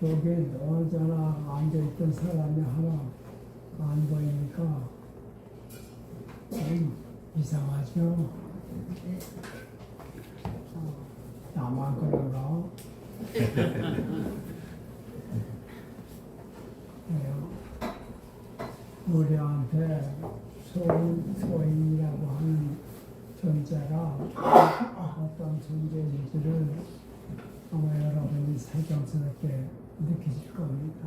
여기 언제나 앉아있던 사람이 하나 안 보이니까 좀 이상하죠? 나만 그런가? 우리한테 소인이라고 하는 존재가 어떤 존재인지를 아마 여러분이 새삼스럽게 느끼실 겁니다.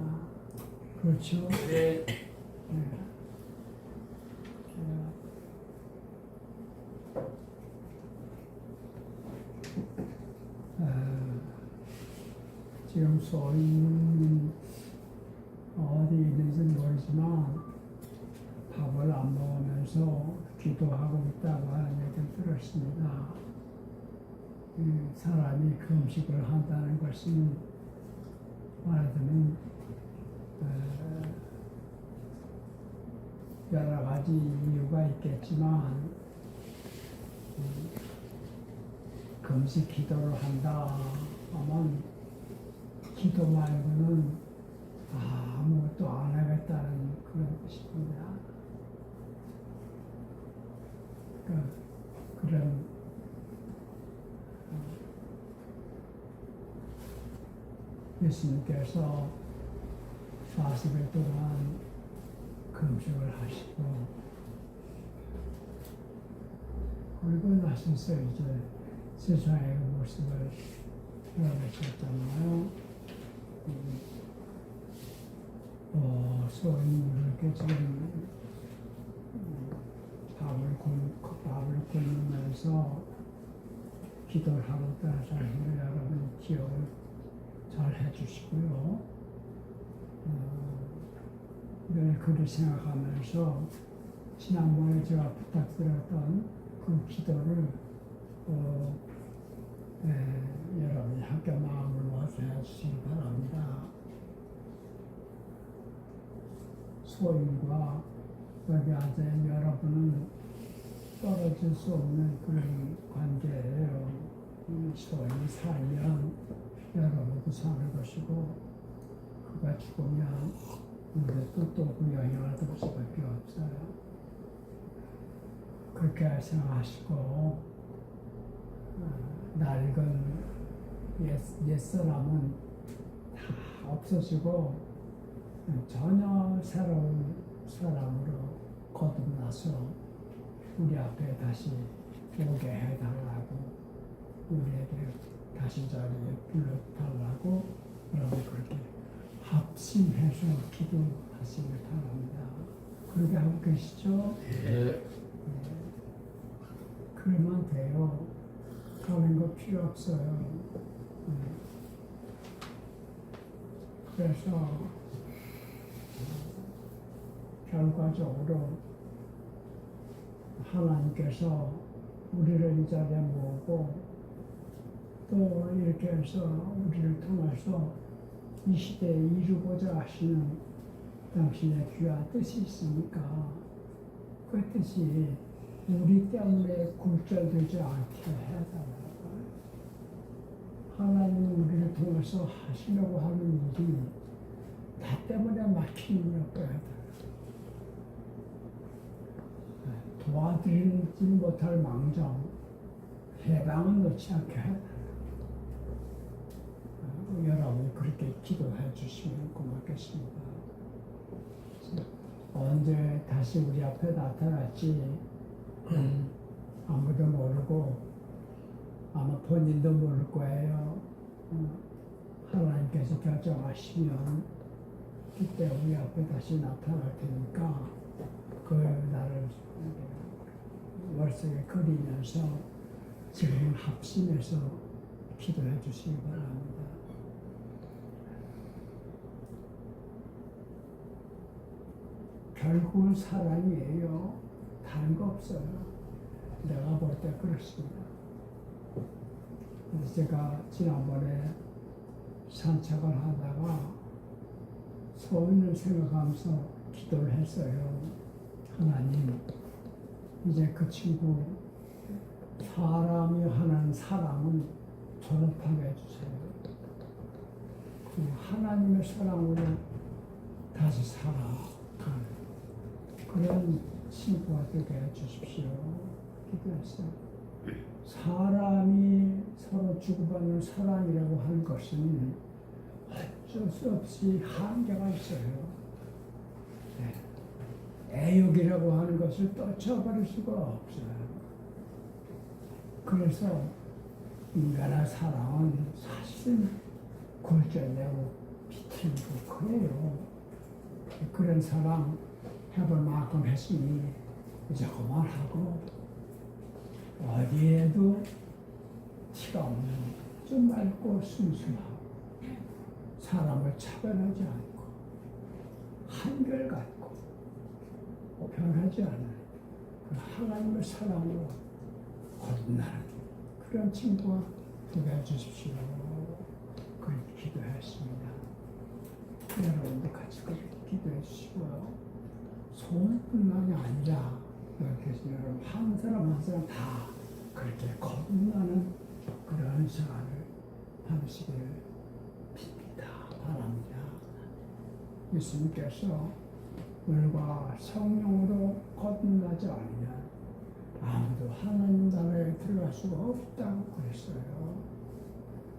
그렇죠? 네. 지금 소인은 어디 있는지 모르지만 밥을 안 먹으면서 기도하고 있다고 하는 얘기를 들었습니다. 사람이 금식을 한다는 것은 말하자면 여러 가지 이유가 있겠지만 금식 기도를 한다 하면 기도 말고는 아무것도 안 하겠다는 그런 뜻입니다. 그런 예수님께서 40일 동안 금식을 하시고 그리고 나서서 이제 세상의 모습을 드러내셨잖아요. 소위 이렇게 지금 밥을 굶으면서 기도를 하고 있다는 사실을 여러분 기억을 잘 해주시고요. 늘 그를 생각하면서 지난번에 제가 부탁드렸던 그 기도를 여러분이 함께 마음을 모아서 해주시기 바랍니다. 소인과 여기 앉아있는 여러분은 떨어질 수 없는 그런 관계예요. 소인이 살면 여러분도 사는 것이고 그가 죽으면 우리도 또 그 영향을 받을 수밖에 없어요. 그렇게 생각하시고 낡은 옛사람은 다 없어지고 전혀 새로운 사람으로 거듭나서 우리 앞에 다시 오게 해달라고 우리에게 다시 자리에 불러달라고 여러분 그렇게 합심해서 기도하시길 바랍니다. 그렇게 하고 계시죠? 네. 그러면 돼요. 다른 거 필요 없어요. 그래서 결과적으로 하나님께서 우리를 이 자리에 모으고 또 이렇게 해서 우리를 통해서 이 시대에 이루고자 하시는 당신의 귀한 뜻이 있으니까 그 뜻이 우리 때문에 굴절되지 않게 해달라고. 하나님은 우리를 통해서 하시려고 하는 일이 나 때문에 막히는 게 없어야 돼. 도와드리지 못할 망정, 해방은 놓지 않게 해달라. 여러분이 그렇게 기도해 주시면 고맙겠습니다. 언제 다시 우리 앞에 나타날지 아무도 모르고 아마 본인도 모를 거예요. 하나님께서 결정하시면 그때 우리 앞에 다시 나타날 테니까 그 날을 머릿속에 그리면서 지금 합심해서 기도해 주시기 바랍니다. 결국은 사랑이에요. 다른 거 없어요. 내가 볼 때 그렇습니다. 그래서 제가 지난번에 산책을 하다가 소인을 생각하면서 기도를 했어요. 하나님, 이제 그 친구 사람이 하는 사랑은 졸업하게 해주세요. 하나님의 사랑으로 다시 살아가는 그런 친구가 되게 해주십시오. 기도했어요. 사람이 서로 주고받는 사랑이라고 하는 것은 어쩔 수 없이 한계가 있어요. 네. 애욕이라고 하는 것을 떨쳐버릴 수가 없어요. 그래서 인간의 사랑은 사실은 굴절내고 비틀고 그래요. 그런 사랑 해볼 만큼 했으니 이제 그만하고 어디에도 티가 없는 좀 맑고 순수하고 사람을 차별하지 않고 한결같고 변하지 않은 그 하나님의 사랑으로 거듭나는 그런 친구가 되게 해주십시오. 그렇게 기도했습니다. 여러분도 같이 그렇게 기도해 주시고요. 소원뿐만이 아니라 이렇게 여러분 한 사람 한 사람 다 그렇게 거듭나는 그런 생활을 하시길 빕니다. 바랍니다. 예수님께서 물과 성령으로 거듭나지 않으면 아무도 하나님 나라에 들어갈 수가 없다고 그랬어요.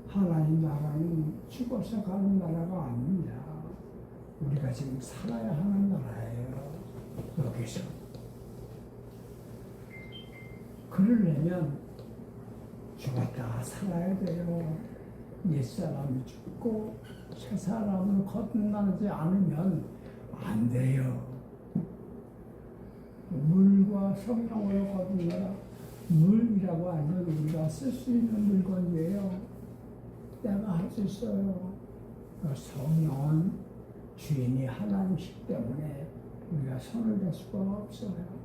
하나님 나라는 죽어서 가는 나라가 아닙니다. 우리가 지금 살아야 하는 나라예요. 여기서. 그러려면 죽었다가 살아야 돼요. 옛사람이 죽고 새 사람으로 거듭나지 않으면 안 돼요. 물과 성령으로 거듭나라. 물이라고 하면 우리가 쓸 수 있는 물건이에요. 내가 할 수 있어요. 성령은 주인이 하나님이기 때문에 우리가 손을 댈 수가 없어요.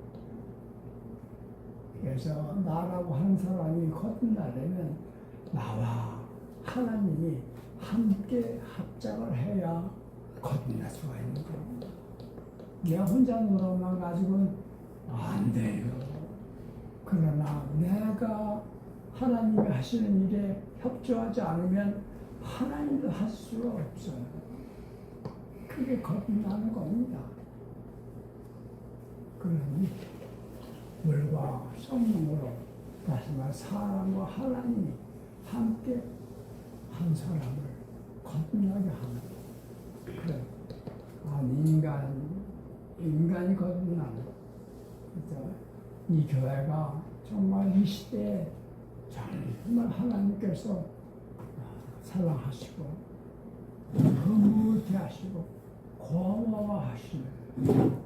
그래서 나라고 하는 사람이 거듭나려면 나와 하나님이 함께 합작을 해야 거듭날 수가 있는 겁니다. 내가 혼자 노력만 가지고는 안 돼요. 그러나 내가 하나님이 하시는 일에 협조하지 않으면 하나님도 할 수가 없어요. 그게 거듭나는 겁니다. 그러니 물과 성령으로 다시 말해 사람과 하나님이 함께 한 사람을 거듭나게 하는 그래. 인간이 거듭나는 그죠? 이 교회가 정말 이 시대에 정말 하나님께서 사랑하시고 흐뭇해 하시고 고마워하시는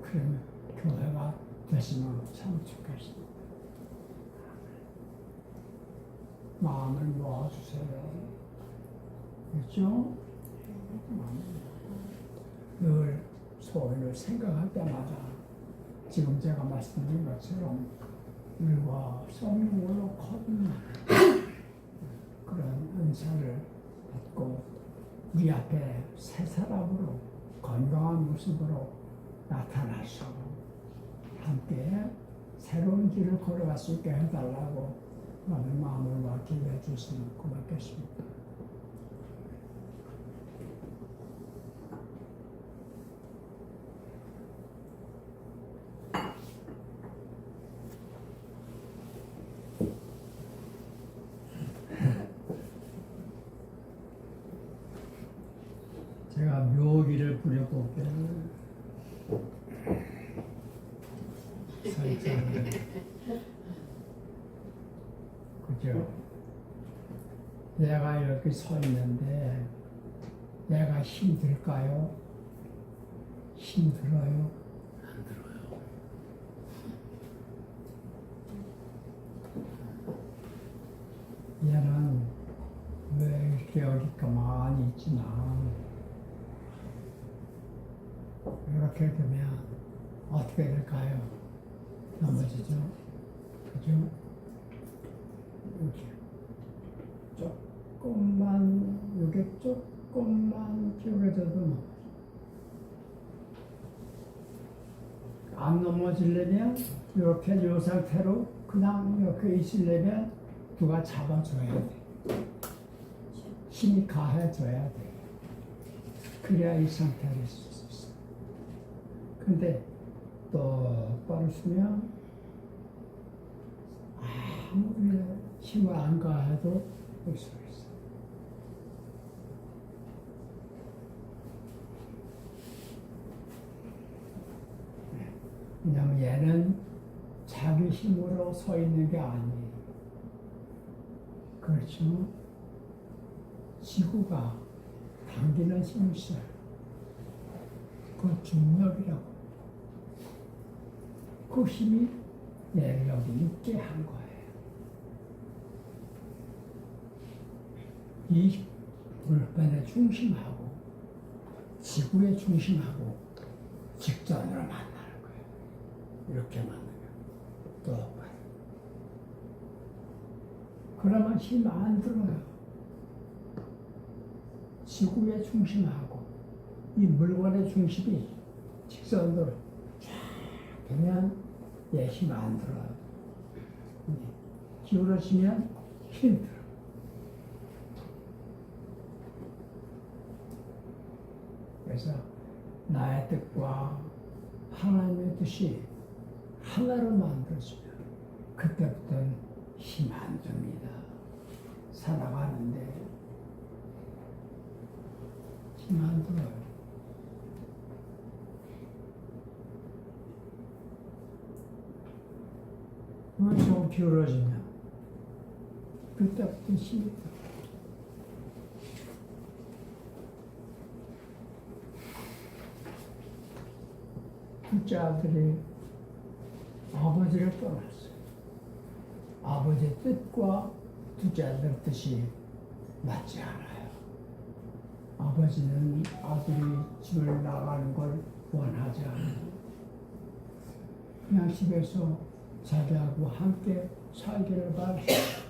그런 교회가 되시면 참 좋겠습니다. 마음을 놓아주세요. 그렇죠? 늘 소원을 생각할 때마다 지금 제가 말씀드린 것처럼 물과 성령으로 거듭나는 그런 은사를 받고 우리 앞에 새 사람으로 건강한 모습으로 나타나서 함께 새로운 길을 걸어갈 수 있게 해달라고 많은 마음을 기도해 주시면 고맙겠습니다. 제가 묘기를 부려볼게요. 그죠? 내가 이렇게 서 있는데 내가 힘들까요? 힘들어요? 안 들어요. 얘는 왜 이렇게 여기 가만히 있지나 이렇게 되면 어떻게 될까요? 넘어지죠? 그죠? 이렇게 조금만 이게 조금만 기울어져도 넘어져. 안 넘어지려면 이렇게 이 상태로 그냥 이렇게 있으려면 누가 잡아줘야 돼. 힘이 가해줘야 돼. 그래야 이 상태를 있을 수 있어. 근데 똑바로 서면 아무리 힘을 안 가해도 볼 수가 있어. 왜냐면 얘는 자기 힘으로 서 있는 게 아니에요. 그렇죠? 지구가 당기는 힘이 있어요. 그건 중력이라고. 그 힘이 얘를 여기 있게 한 거예요. 이 물변의 중심하고 지구의 중심하고 직전으로 만나는 거예요. 이렇게 만나면 똑같아요. 그러면 힘 안 들어요. 지구의 중심하고 이 물건의 중심이 직선으로 쫙 되면 얘 힘 안 들어요. 기울어지면 힘 들어. 그래서 나의 뜻과 하나님의 뜻이 하나로 만들어지면 그때부터는 힘 안 듭니다. 살아가는데 힘 안 들어요. 그걸 좀 기울어지면 그때부터 힘이 들어요. 둘째 아들이 아버지를 떠났어요. 아버지의 뜻과 둘째 아들 뜻이 맞지 않아요. 아버지는 아들이 집을 나가는 걸 원하지 않아요. 그냥 집에서 자기하고 함께 살기를 바랬어요.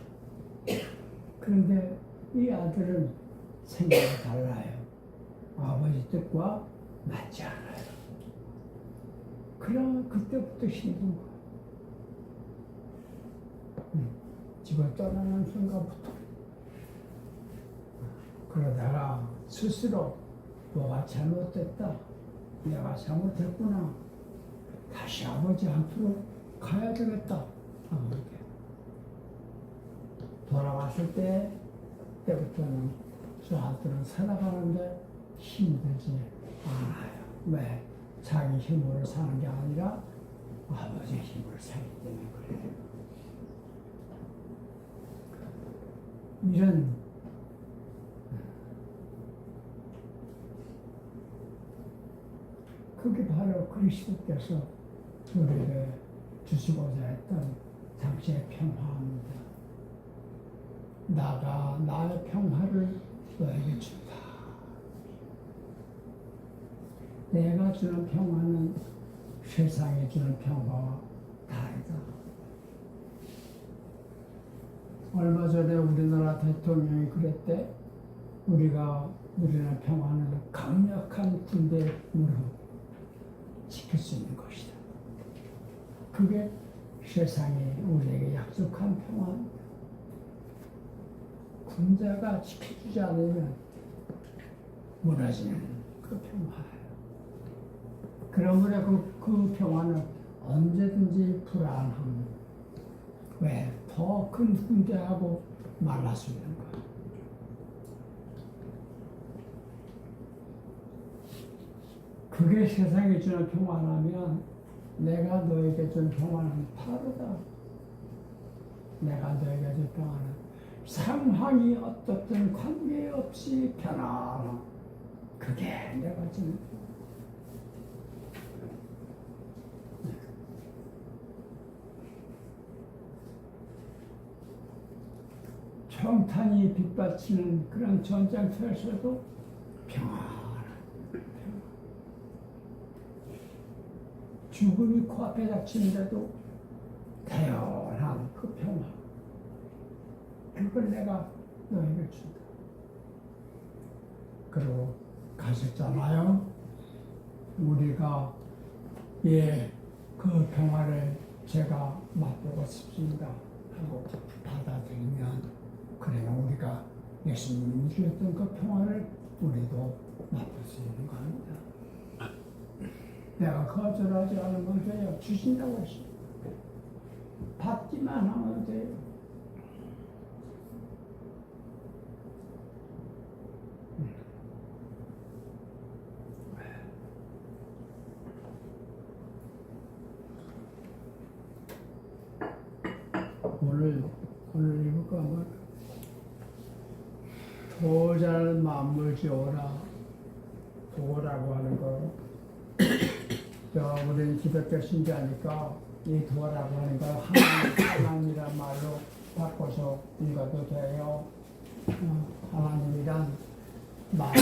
그런데 이 아들은 생각이 달라요. 아버지 뜻과 맞지 않아요. 그러면 그때부터 힘든 거예요. 집을 떠나는 순간부터. 그러다가 스스로 뭐가 잘못됐다. 내가 잘못했구나. 다시 아버지 앞으로 가야 되겠다. 돌아왔을 때부터는 저 아들은 살아가는데 힘들지 않아요. 왜? 자기 힘으로 사는 게 아니라 아버지의 힘으로 살기 때문에 그래요. 이런 그게 바로 그리스도께서 우리에게 주시고자 했던 당시의 평화입니다. 나가 나의 평화를 너에게 준다. 내가 주는 평화는 세상에 주는 평화와 다르다. 얼마 전에 우리나라 대통령이 그랬대. 우리가 누리는 평화는 강력한 군대의 힘으로 지킬 수 있는 것이다. 그게 세상이 우리에게 약속한 평화입니다. 군대가 지켜주지 않으면 무너지는 그 평화예요. 그러므로 그 평화는 언제든지 불안합니다. 왜? 더 큰 군대하고 만날 수 있는 거예요. 그게 세상에 주는 평화라면 내가 너에게 준 평화는 다르다. 내가 너에게 준 평화는 상황이 어떻든 관계없이 편안함. 그게 내가 주는 평화. 평탄이 빗받치는 그런 전장터에서도 평안한 평안. 죽음이 코앞에 닥치는데도 태연한 그 평화. 그걸 내가 너에게 준다. 그리고 가셨잖아요. 우리가 그 평화를 제가 맛보고 싶습니다 하고 받아들이면 그래야 우리가 예수님이 주셨던 그 평화를 우리도 맡을 수 있는 겁니다. 내가 거절하지 않으면 돼요. 주신다고 했어. 받기만 하면 돼요. 오늘 읽을 거 한번 도잘 만물 지어라. 도라고 하는 거. 우리는 기독교 신자니까 이 도라고 하는 걸 하나님이란 말로 바꿔서 읽어도 돼요. 하나님이란 말을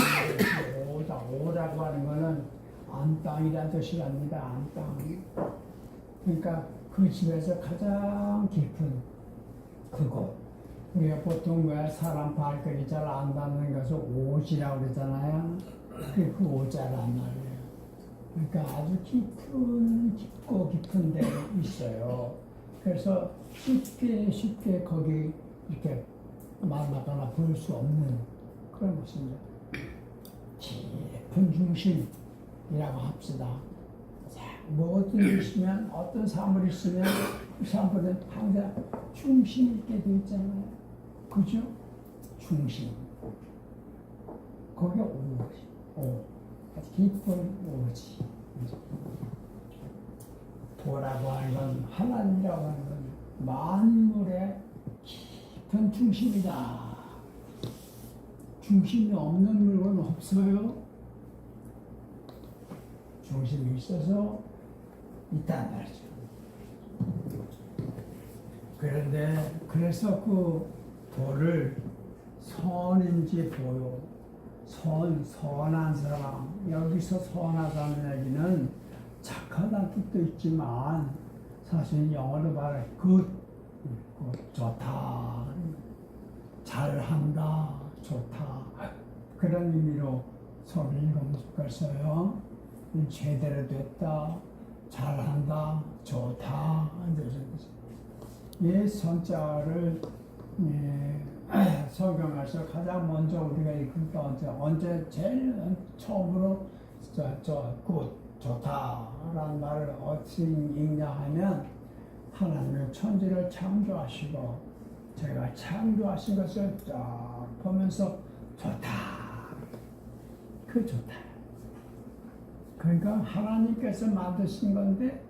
오라고 하는 거는 안땅이라는 뜻이 아닙니다. 안땅. 그러니까 그 집에서 가장 깊은 그곳. 우리가 보통 왜 사람 발걸이 잘 안 닿는 것을 오지라고 그러잖아요. 그 오자란 말이에요. 그러니까 아주 깊고 깊은 데 있어요. 그래서 쉽게 거기 이렇게 만나거나 볼 수 없는 그런 것입니다. 깊은 중심이라고 합시다. 뭐든 있으면 어떤 사물이 있으면 그 사물은 항상 중심이 있게 되어 있잖아요. 그죠? 중심. 거기가 오지. 아주 깊은 오지. 도라고 하는 건 하나님이라고 하는 건 만물의 깊은 중심이다. 중심이 없는 물건은 없어요. 중심이 있어서 있단 말이죠. 그런데 그래서 그 도를 선인지 보요. 선한 사람. 여기서 선하다는 얘기는 착하다는 뜻도 있지만 사실 영어로 말해 good, 좋다, 잘한다, 좋다 그런 의미로 선을 읽었어요. 제대로 됐다, 잘한다, 좋다. 이 선자를 성경에서 가장 먼저 우리가 읽을 때 언제 제일 처음으로 굿, 좋다라는 말을 어떻게 읽냐 하면 하나님의 천지를 창조하시고 제가 창조하신 것을 쫙 보면서 좋다. 그 좋다. 그러니까 하나님께서 만드신 건데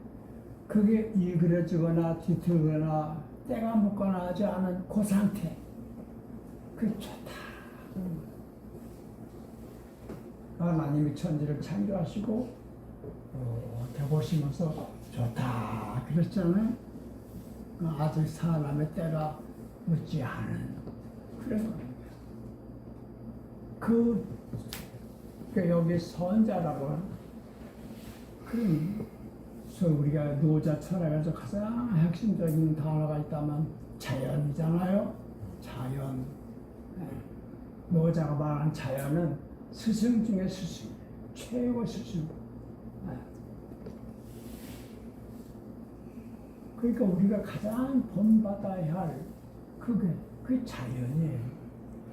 그게 일그러지거나 뒤틀거나 때가 묻거나 하지 않은 그 상태. 그 좋다. 하나님이 천지를 창조하시고 보시면서 좋다 그랬잖아요. 아직 사람의 때가 묻지 않은 그런 겁니다. 그 여기 선자라고 하는 그래서 우리가 노자 철학에서 가장 핵심적인 단어가 있다면 자연이잖아요. 자연. 노자가 말한 자연은 스승 중에 스승, 최고 스승. 그러니까 우리가 가장 본받아야 할 그게 자연이에요.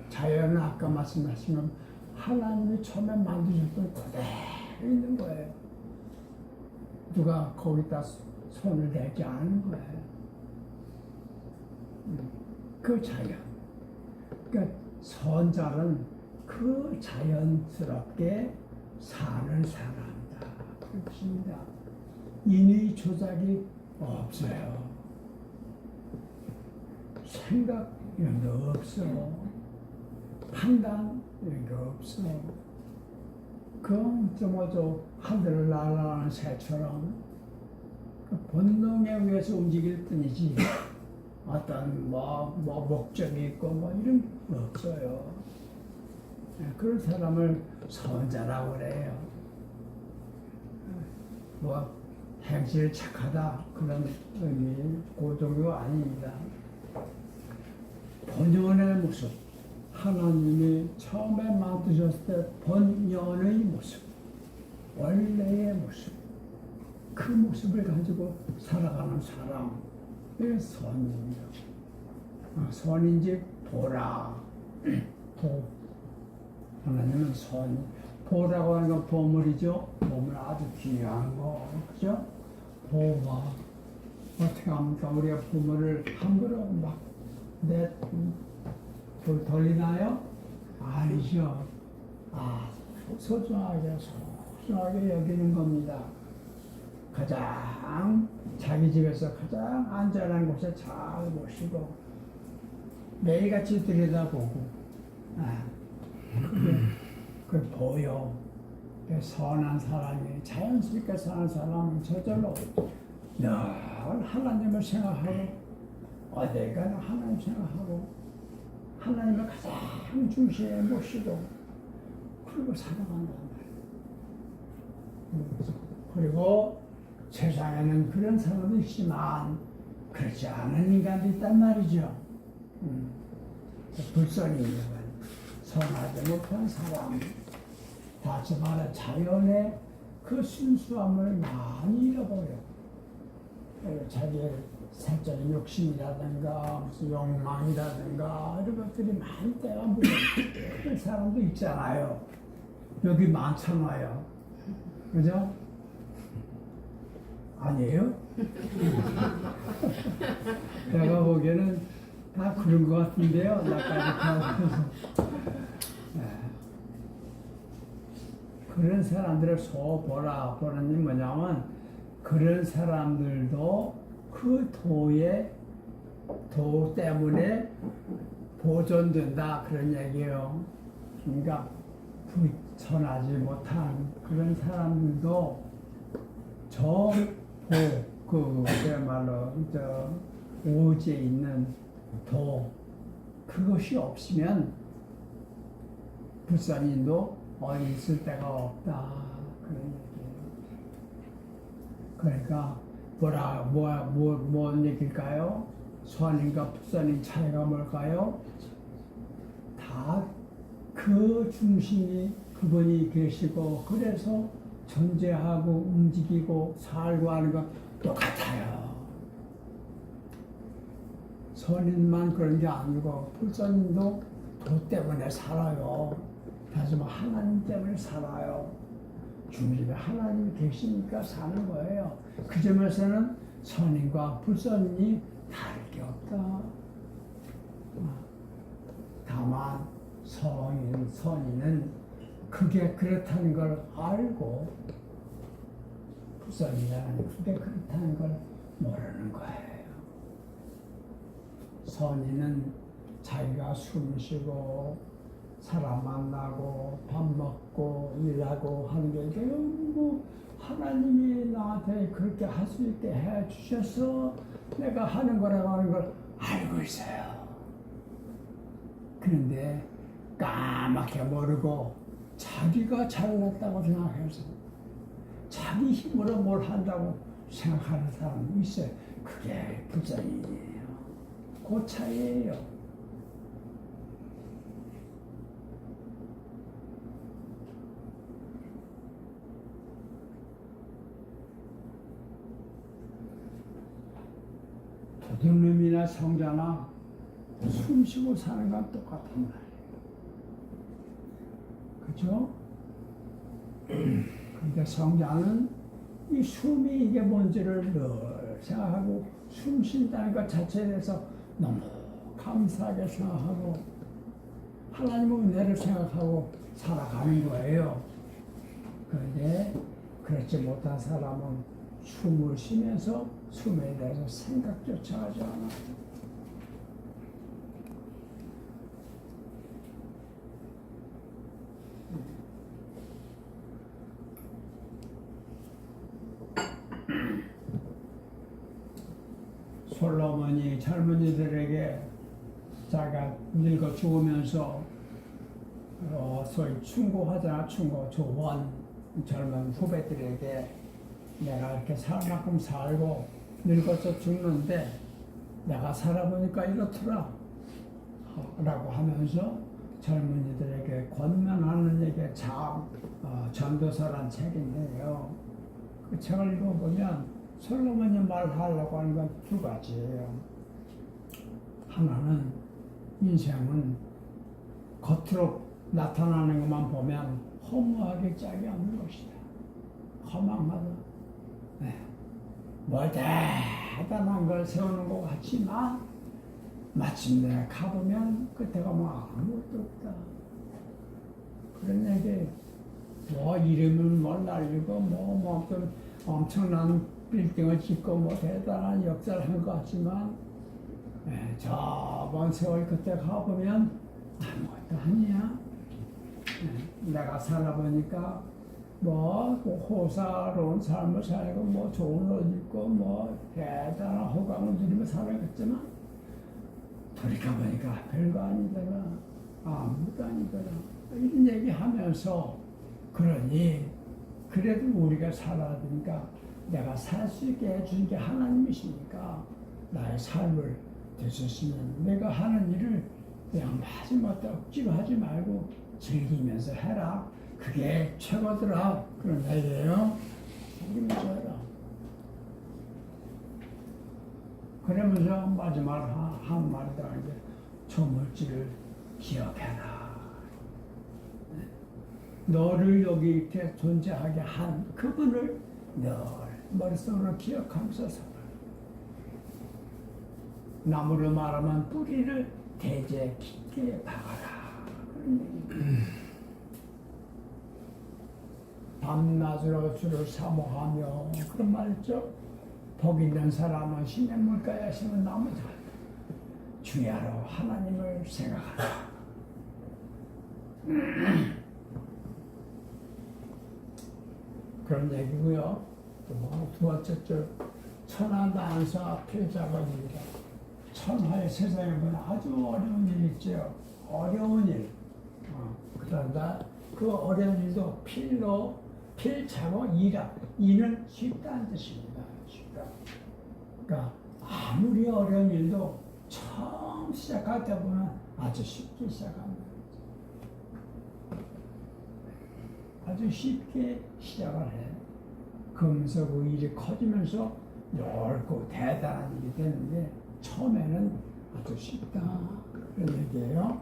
자연은 아까 말씀하신 건 하나님이 처음에 만드셨던 그대로 있는 거예요. 누가 거기다 손을 대지 않은 거예요. 그 자연. 그러니까 선자는 그 자연스럽게 사는 사람이다. 그렇습니다. 인의 조작이 없어요. 생각 이런 거 없어. 판단 이런 거 없어. 그건 저마저 하늘을 날아가는 새처럼 그 본능에 의해서 움직일 뿐이지 어떤 목적이 있고 이런 거 없어요. 그런 사람을 선자라고 그래요. 행실 착하다 그런 의미 그 정도가 아닙니다. 본연의 모습, 하나님이 처음에 만드셨을 때 본연의 모습, 원래의 모습, 그 모습을 가지고 살아가는 사람, 이게 선입니다. 선인지 도라, 도. 하나님은 선, 보라고 하는 건 보물이죠. 보물 아주 귀한 거, 그죠? 보화. 어떻게 합니까? 우리가 보물을 함부로 돌리나요? 아니죠. 소중하게 여기는 겁니다. 가장 자기 집에서 가장 안전한 곳에 잘 모시고 매일같이 들여다보고 그게 보여. 선한 사람이 자연스럽게 사는 사람은 저절로 늘 하나님을 생각하고 어딜 가나 하나님 생각하고 하나님을 가장 중심에 모시고 그리고 살아간단 말이에요. 그리고 세상에는 그런 사람도 있지만 그렇지 않은 인간도 있단 말이죠. 불선이 있는 선하지 못한 사람, 다시 말해 자연의 그 순수함을 많이 잃어버려. 자기의 사적인 욕심이라든가 무슨 욕망이라든가 이런 것들이 많이 때가 묻어 그런 사람도 있잖아요. 여기 많잖아요. 그죠? 아니에요? 내가 보기에는 다 그런 것 같은데요. 나까지 그런 사람들을 보라는 게 뭐냐면 그런 사람들도 그 도 때문에 보존된다 그런 얘기예요. 그러니까 선하지 못한 그런 사람들도 그야말로 오지에 있는 그것이 없으면 불쌍인도 어디 있을 데가 없다 그런 얘기예요. 그러니까 뭔 얘기일까요? 선인과 불선인 차이가 뭘까요? 다 그 중심이 그분이 계시고 그래서 존재하고 움직이고 살고 하는 건 똑같아요. 선인만 그런 게 아니고 불선인도 도 때문에 살아요. 다시 말해 하나님 때문에 살아요. 중심에 하나님이 계시니까 사는 거예요. 그 점에서는 선인과 불선인이 다를 게 없다. 다만 선인은 그게 그렇다는 걸 알고 불선이라는 그게 그렇다는 걸 모르는 거예요. 선인은 자기가 숨 쉬고 사람 만나고 밥 먹고 일하고 하는 게 너무 하나님이 나한테 그렇게 할 수 있게 해 주셔서 내가 하는 거라고 하는 걸 알고 있어요. 그런데 까맣게 모르고 자기가 잘났다고 생각해서 자기 힘으로 뭘 한다고 생각하는 사람이 있어요. 그게 불선이에요. 그 차이예요. 도둑놈이나 성자나 숨 쉬고 사는 건 똑같은 말이에요. 그죠? 그러니까 성자는 이 숨이 이게 뭔지를 늘 생각하고 숨 쉰다는 것 자체에 대해서 너무 감사하게 생각하고 하나님의 은혜를 생각하고 살아가는 거예요. 그런데 그렇지 못한 사람은 숨을 쉬면서 숨에 대해서 생각조차 하지 않아요. 솔로몬이 젊은이들에게 자기가 늙어 죽으면서 소위 충고하잖아. 조언 젊은 후배들에게 내가 이렇게 살 만큼 살고 늙어서 죽는데 내가 살아보니까 이렇더라 라고 하면서 젊은이들에게 권면하는 얘기가 전도서란 책인데요. 그 책을 읽어보면 솔로몬이 말하려고 하는 건 두 가지예요. 하나는 인생은 겉으로 나타나는 것만 보면 허무하게 짝이 없는 것이다. 허망하다. 네. 뭐 대단한 걸 세우는 것 같지만 마침내 가보면 끝에 가면 아무것도 없다. 그런 얘기. 뭐 이름은 뭐 날리고 뭐 엄청난 빌딩을 짓고 뭐 대단한 역사를 한 것 같지만 저번 세월 그때 가보면 아무것도 아니야. 내가 살아보니까 뭐 호사로운 삶을 살고 뭐 좋은 옷 입고 뭐 대단한 호강을 누리며 살아갔지만 돌이켜보니까 별거 아니더라. 아무것도 아니더라. 이런 얘기하면서 그러니 그래도 우리가 살아야 되니까 내가 살 수 있게 해준 게 하나님이시니까 나의 삶을 되셨으면 내가 하는 일을 그냥 마지막에 억지로 하지 말고 즐기면서 해라. 그게 최고더라. 그런 얘기예요. 즐기면서 해라. 그러면서 마지막 한 말이 더 이제 조물주를 기억해라. 너를 여기 이렇게 존재하게 한 그분을 늘 머릿속으로 기억하면서 살아. 나무로 말하면 뿌리를 대제 깊게 박아라. 그런 얘기. 밤낮으로 주를 사모하며 그런 말 있죠. 복 있는 사람은 신의 물가에 심은 나무다. 주야로 하나님을 생각하라. 그런 얘기고요. 두 번째 천하난사 필자거니라. 천하의 세상에 보면 아주 어려운 일 있죠. 어려운 일. 그런다 그 어려운 일도 필자고 이라. 이는 쉽다는 뜻입니다. 쉽다. 그러니까 아무리 어려운 일도 처음 시작할 때 보면 아주 쉽게 시작합니다. 아주 쉽게 시작을 해. 그러면서 그 일이 커지면서 넓고 대단한 일이 되는데 처음에는 아주 쉽다. 그런 얘기예요.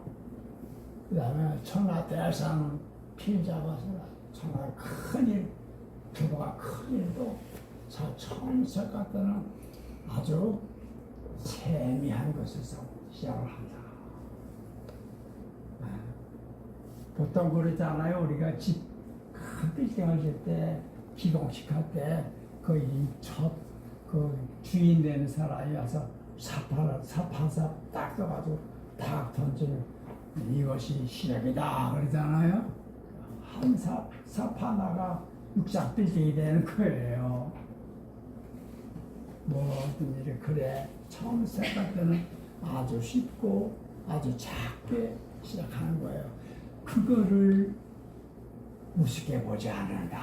그 다음에 천하대상 필자가서 천하 큰일, 규모가 큰 일도 처음 시작할 때는 아주 세미한 것에서 시작을 한다. 보통 그러잖아요. 우리가 집 큰 빌딩을 질 때, 기공식 할 때, 그 주인 되는 사람이 와서 사파사 딱 떠가지고 딱 던지는 이것이 시작이다. 그러잖아요. 한 사파 하나가 6장 빌딩이 되는 거예요. 모든 일이 그래. 처음 시작할 때는 아주 쉽고 아주 작게 시작하는 거예요. 그거를 우습게 보지 않는다.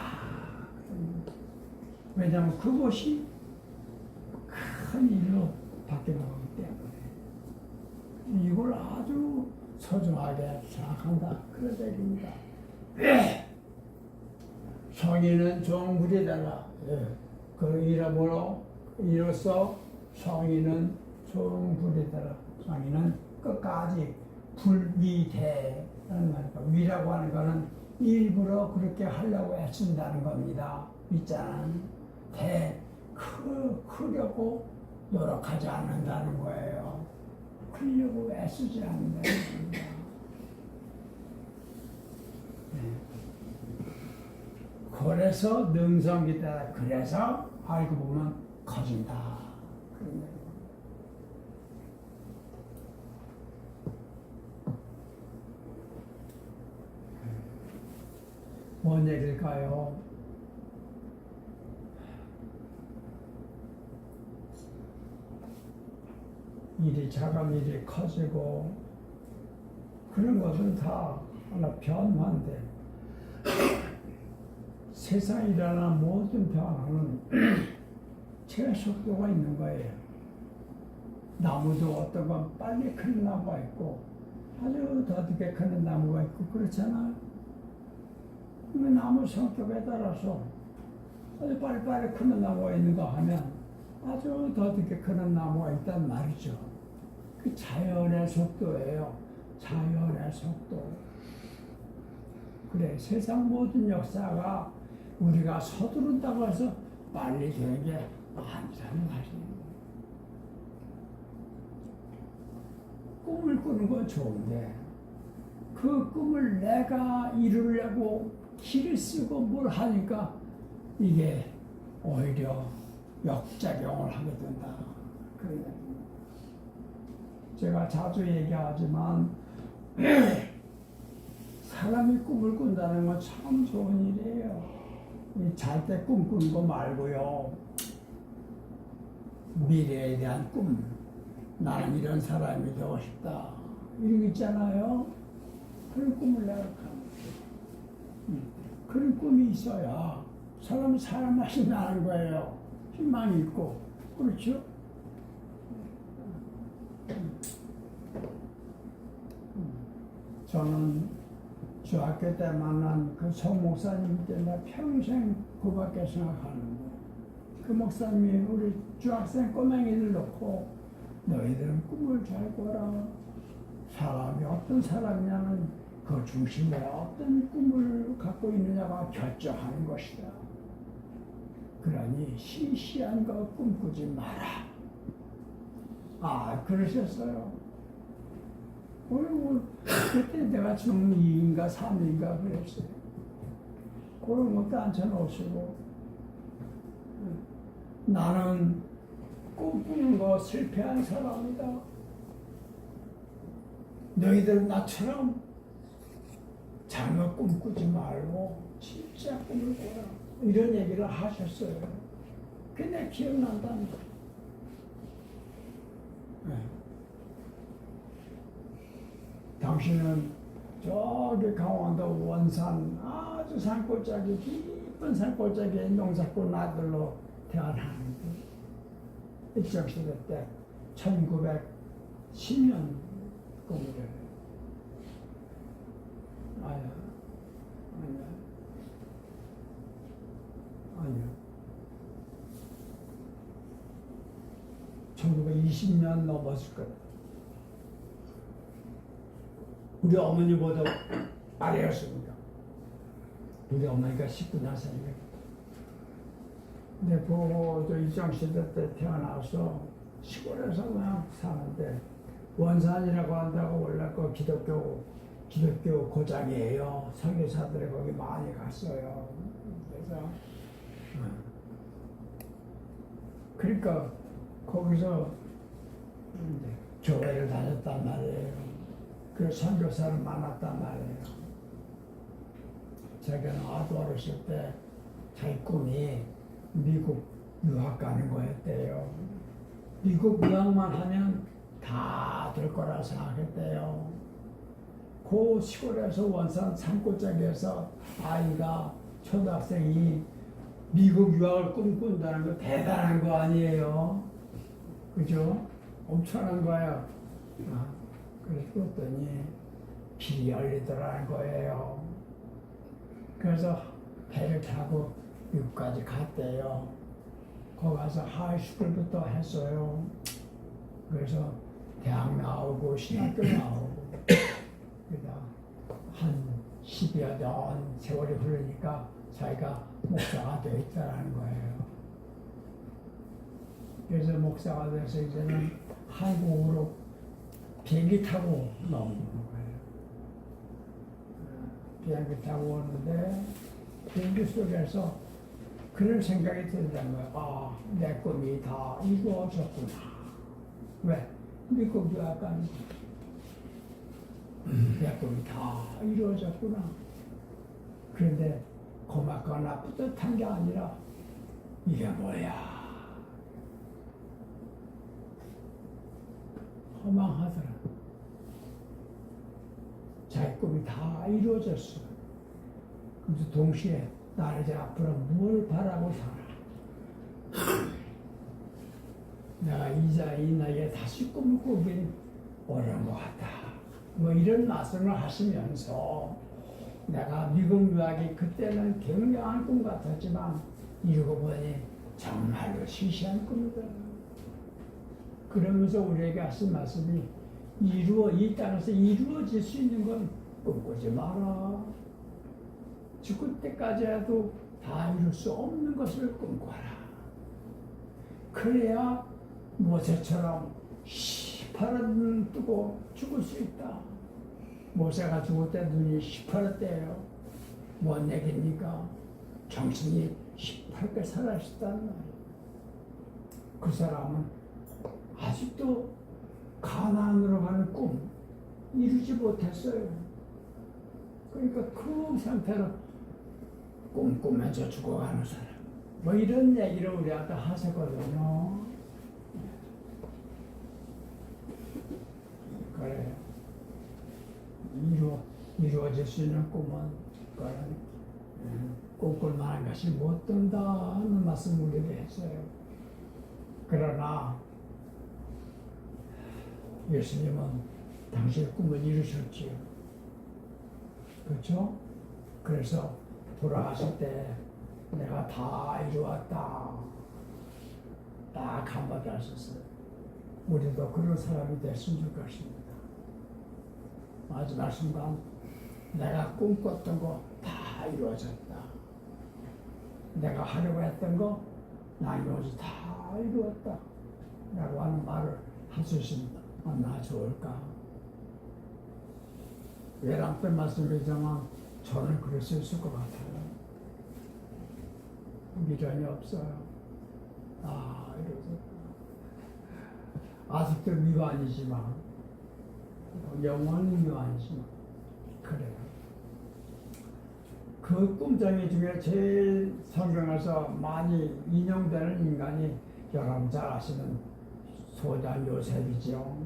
왜냐하면 그것이 큰 일로 바뀌어나가기 때문에 이걸 아주 소중하게 생각한다. 그런 얘기입니다. 성인은 종불이 되라. 그 이로써 성인은 종불이 되라. 성인은 끝까지 불위대라는 말이니까 위라고 하는 거는 일부러 그렇게 하려고 애쓴다는 겁니다. 위자는 크려고 노력하지 않는다는 거예요. 크려고 애쓰지 않는다는 겁니다. 그래서 능성기다. 그래서 알고 보면 커진다. 그런 얘기입니다. 뭔 얘기일까요? 일이 작은 일이 커지고 그런 것은 다 하나 변화인데 세상에 일어나는 모든 변화는 제속도가 있는 거예요. 나무도 어떤 건 빨리 크는 나무가 있고 아주 더디게 크는 나무가 있고 그렇잖아요. 그 나무 성격에 따라서 아주 빨리빨리 크는 나무가 있는가 하면 아주 더디게 크는 나무가 있단 말이죠. 그 자연의 속도예요. 자연의 속도. 그래, 세상 모든 역사가 우리가 서두른다고 해서 빨리 되는 게 아니라는 말이에요. 꿈을 꾸는 건 좋은데 그 꿈을 내가 이루려고 기를 쓰고 뭘 하니까 이게 오히려 역작용을 하게 된다. 그런 얘기입니다. 제가 자주 얘기하지만 사람이 꿈을 꾼다는 건 참 좋은 일이에요. 잘 때 꿈 꾸는 거 말고요. 미래에 대한 꿈. 나는 이런 사람이 되고 싶다. 이런 거 있잖아요. 그런 꿈을 내가 가는 거예요. 그런 꿈이 있어야 사람이 맛이 나는 거예요. 희망이 있고. 그렇죠? 저는 중학교 때 만난 그 송 목사님 때문에 평생 그밖에 생각하는 거예요. 그 목사님이 우리 중학생 꼬맹이들 놓고 너희들은 꿈을 잘 꿔라. 사람이 어떤 사람이냐는 그 중심에 어떤 꿈을 갖고 있느냐가 결정하는 것이다. 그러니 시시한 거 꿈꾸지 마라. 아, 그러셨어요. 그때 내가 중2인가 3인가 그랬어요. 그런 것도 앉혀놓으시고 나는 꿈꾸는 거 실패한 사람이다. 너희들 나처럼 잘못 꿈꾸지 말고 진짜 꿈을 꿔라. 이런 얘기를 하셨어요. 그게 기억난답니다. 네. 당신은 저기 강원도 원산 아주 산골짜기 깊은 산골짜기에 농사꾼 아들로 태어났는데 일정시대 때 1910년 꿈을 해요. 아니야. 1920년 넘었을 거예요. 우리 어머니보다 아래였습니다. 우리 어머니가 19년생이에요. 근데 저 일정시대 때 태어나서 시골에서 그냥 사는데 원산이라고 한다고 원래 그 기독교 고장이에요. 선교사들이 거기 많이 갔어요. 그러니까 거기서 교회를 다녔단 말이에요. 그래서 선교사를 만났단 말이에요. 자기는 아주 어렸을 때 자기 꿈이 미국 유학 가는 거였대요. 미국 유학만 하면 다 될 거라 생각했대요. 그 시골에서 원산 산골짜기에서 아이가 초등학생이 미국 유학을 꿈꾼다는 거 대단한 거 아니에요? 그죠? 엄청난 거예요. 그래서 그랬더니 길이 열리더라는 거예요. 그래서 배를 타고 미국까지 갔대요. 거기 가서 하이스쿨부터 했어요. 그래서 대학 나오고 신학교 나오고 그러다 한 10여 년 세월이 흐르니까 자기가 목사가 되었다는 거예요. 그래서 목사가 돼서 이제는 한국으로 비행기 타고 넘는 거예요. 비행기 타고 오는데 비행기 속에서 그런 생각이 들던 거예요. 아, 내 꿈이 다 이루어졌구나. 왜? 미국 유학 가는 거. 내 꿈이 다 이루어졌구나. 그런데 고맙거나 뿌듯한 게 아니라 이게 뭐야? 허망하더라. 자기 꿈이 다 이루어졌어. 그래서 동시에 나를 이제 앞으로 뭘 바라고 살아? 내가 이 나이에 다시 꿈을 꾸긴 어려운 것 같다. 뭐 이런 말씀을 하시면서 내가 미국 유학이 그때는 굉장한 꿈 같았지만 이러고 보니 정말로 시시한 꿈이다. 그러면서 우리에게 하신 말씀이 이 땅에서 이루어질 수 있는 건 꿈꾸지 마라. 죽을 때까지 해도 다 이룰 수 없는 것을 꿈꿔라. 그래야 모세처럼 시퍼런 눈 뜨고 죽을 수 있다. 모세가 죽을 때 눈이 시퍼랬대요. 뭔 얘기입니까? 정신이 시퍼렇게 살아있었다는 말이에요. 그 사람은 아직도 가나안으로 가는 꿈 이루지 못했어요. 그러니까 그 상태로 꿈꾸면서 죽어가는 사람. 뭐 이런 얘기를 우리한테 하셨거든요. 그래요. 이루어질 수 있는 꿈은 꿈꿀 만한 것이 못 든다 하는 말씀 우리에게 했어요. 그러나 예수님은 당신의 꿈을 이루셨지요. 그렇죠? 그래서 돌아가실 때 내가 다 이루었다. 딱 한마디 하셨어요. 우리도 그런 사람이 됐으면 좋겠습니다. 마지막 순간 내가 꿈꿨던 거 다 이루어졌다. 내가 하려고 했던 거 나이로서 다 이루었다. 라고 하는 말을 할 수 있습니다. 얼마나 좋을까. 외람된 말씀이지만 저는 그럴 수 있을 것 같아요. 미련이 없어요. 아, 이러졌다. 아직도 미완이지만, 영원히 미완이지만, 그래요. 그 꿈장이 중에 제일 성경에서 많이 인용되는 인간이 여러분 잘 아시는 소장 요셉이죠.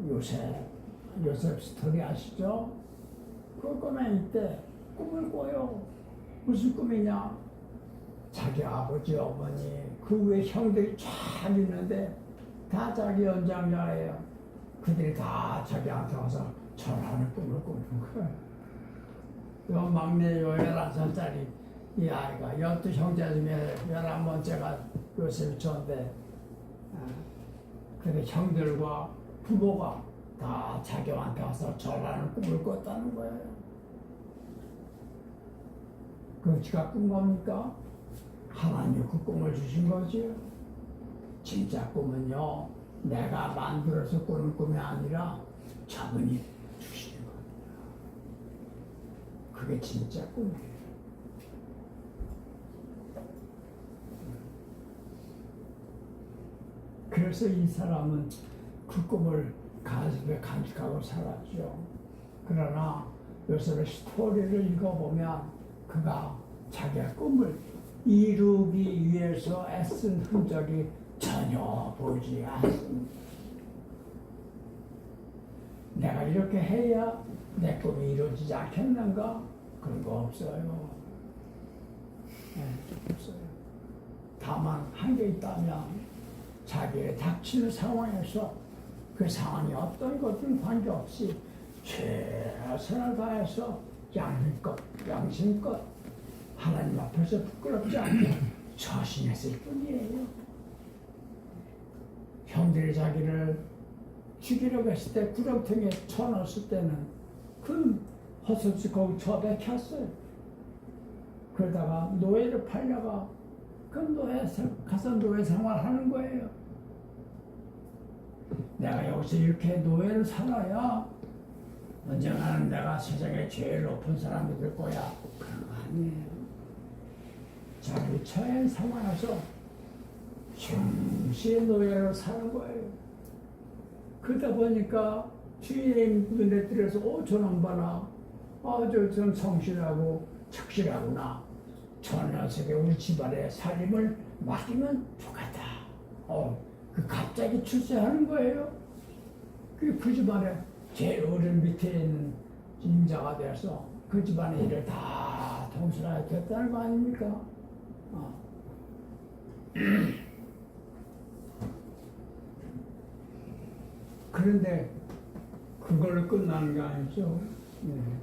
요셉 스토리 아시죠? 그 꿈에 이때 꿈을 꿔요. 무슨 꿈이냐? 자기 아버지, 어머니, 그 외 형들이 쫙 있는데 다 자기 연장자예요. 그들이 다 자기한테 와서 전하는 꿈을 꾸는 거예요. 요 막내 11살짜리 이 아이가 12형제 중에 11번째가 요셉이 저인데 근데 형들과 부모가 다 자기한테 와서 전하는 꿈을 꿨다는 거예요. 그 지가 꾼 겁니까? 하나님이 그 꿈을 주신 거지요. 진짜 꿈은요, 내가 만들어서 꾸는 꿈이 아니라 저분이 주시는 겁니다. 그게 진짜 꿈이에요. 그래서 이 사람은 그 꿈을 가슴에 간직하고 살았죠. 그러나 요셉의 스토리를 읽어보면 그가 자기의 꿈을 이루기 위해서 애쓴 흔적이 전혀 보이지 않습니다. 내가 이렇게 해야 내 꿈이 이루어지지 않겠는가? 그런 거 없어요. 네, 없어요. 다만 한 게 있다면 자기의 닥치는 상황에서 그 상황이 어떤 것든 관계없이 최선을 다해서 양심껏 하나님 앞에서 부끄럽지 않게 처신했을 뿐이에요. 형들이 자기를 죽이려고 했을 때 구렁텅이에 쳐넣었을 때는 그 헛없이 거기 처박혔어요. 그러다가 노예를 팔려가 그 노예 가서 노예 생활하는 거예요. 내가 여기서 이렇게 노예를 살아야 언젠가는 내가 세상에 제일 높은 사람이 될 거야. 그런 거 아니에요. 자기 처한 상황에서 충실히 노예로 사는 거예요. 그러다 보니까 주인의 눈에 들여서 저놈 봐라. 좀 성실하고 착실하구나. 저 녀석이 우리 집안의 살림을 맡기면 좋겠다. 그 갑자기 출세하는 거예요. 그 집안에 제일 어른 밑에 있는 임자가 돼서 그 집안의 일을 다 통솔하게 됐다는 거 아닙니까? 그런데 그걸로 끝나는 게 아니죠.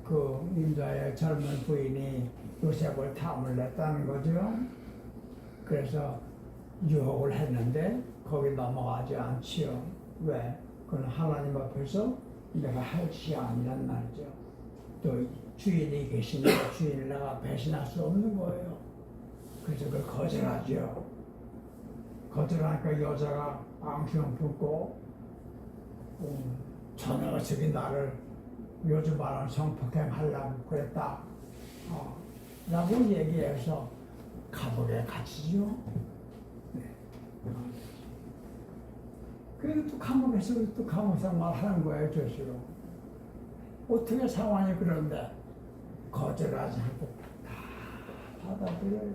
그 임자의 젊은 부인이 요셉을 탐을 냈다는 거죠. 그래서 유혹을 했는데 거기 넘어가지 않지요. 왜? 그건 하나님 앞에서 내가 할 짓이 아니란 말이죠. 또 주인이 계시니까 주인을 내가 배신할 수 없는 거예요. 그래서 그걸 거절하죠. 거절하니까 여자가 앙시형 붙고 저 녀석이 나를 요즘 말하는 성폭행하려고 그랬다 라고 얘기해서 감옥에 갇히죠. 네. 그래도 또 감옥에서 또 감옥에서 말하는 거예요. 저시로 어떻게 상황이 그런데 거절하지 않고 다 받아들여요.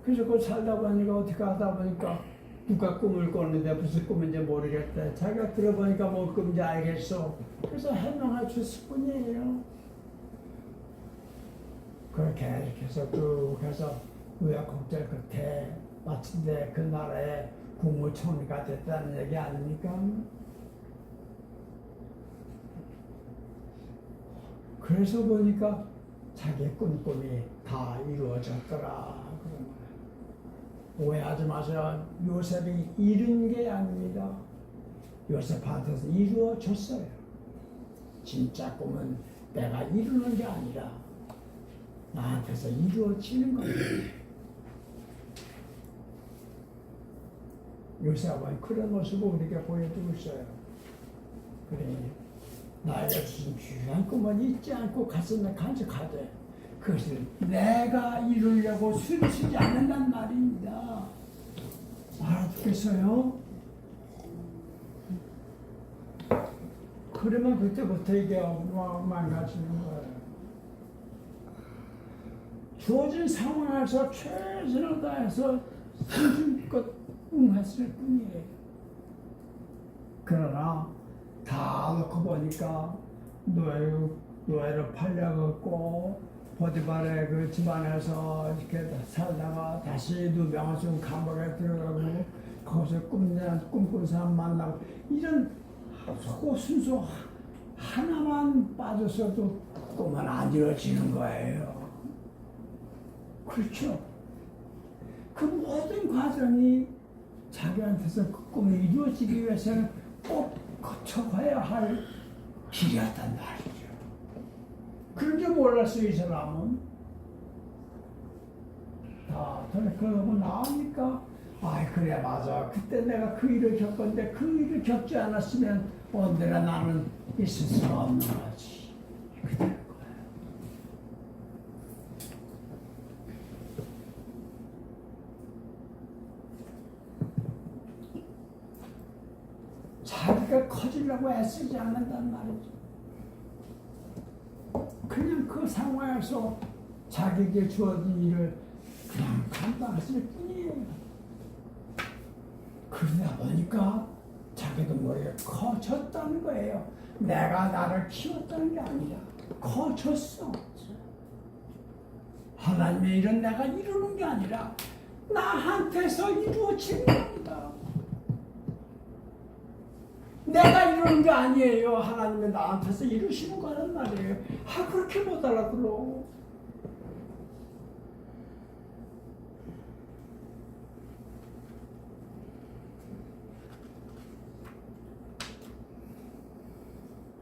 그래서 그걸 살다 보니까 어떻게 하다 보니까 누가 꿈을 꿨는데 무슨 꿈인지 모르겠대. 자기가 들어보니까 뭔 꿈인지 알겠어. 그래서 해명해 줬을 뿐이에요. 그렇게 해서 쭉 해서 우여곡절 끝에 마침내 그 나라의 국무총리가 됐다는 얘기 아닙니까? 그래서 보니까 자기 꿈꿈이 다 이루어졌더라. 그런 거예요. 오해하지 마세요. 요셉이 이룬 게 아닙니다. 요셉한테서 이루어졌어요. 진짜 꿈은 내가 이루는 게 아니라 나한테서 이루어지는 거예요. 요셉은 그런 모습을 우리에게 보여주고 있어요. 그래, 나에게 주신 귀한 꿈은 잊지 않고 가슴에 간직하되 그것을 내가 이루려고 숨쉬지 않는단 말입니다. 알아듣겠어요? 그러면 그때부터 이게 망가지는 거예요. 주어진 상황에서 최선을 다해서 성심껏 응했을 뿐이에요. 그러나 다 놓고 보니까 노예로 팔려갔고 보디발의 그 집안에서 이렇게 살다가 다시 누명하신 감옥에 들어가고 거기서 꿈꾼 사람 만나고 이런 순수 하나만 빠졌어도 꿈은 안 이루어지는 거예요. 그렇죠? 그 모든 과정이 자기한테서 그 꿈이 이루어지기 위해서는 꼭 거쳐가야 할 길이었단 말이죠. 그런 줄 몰랐어요, 이 사람은. 그러고 나오니까, 그래, 맞아. 그때 내가 그 일을 겪었는데 그 일을 겪지 않았으면 언제나 나는 있을 수가 없는 거지. 이렇게 되는 거예요. 자기가 커지려고 애쓰지 않는단 말이죠. 그냥 그 상황에서 자기에게 주어진 일을 그냥 감당했을 뿐이에요. 그러다 보니까 자기도 모르게 커졌다는 거예요. 내가 나를 키웠다는 게 아니라 커졌어. 하나님의 일은 내가 이루는 게 아니라 나한테서 이루어지는 겁니다. 내가 이루는 게 아니에요. 하나님은 나한테서 이루시는 거란 말이에요. 그렇게 못 알아들어.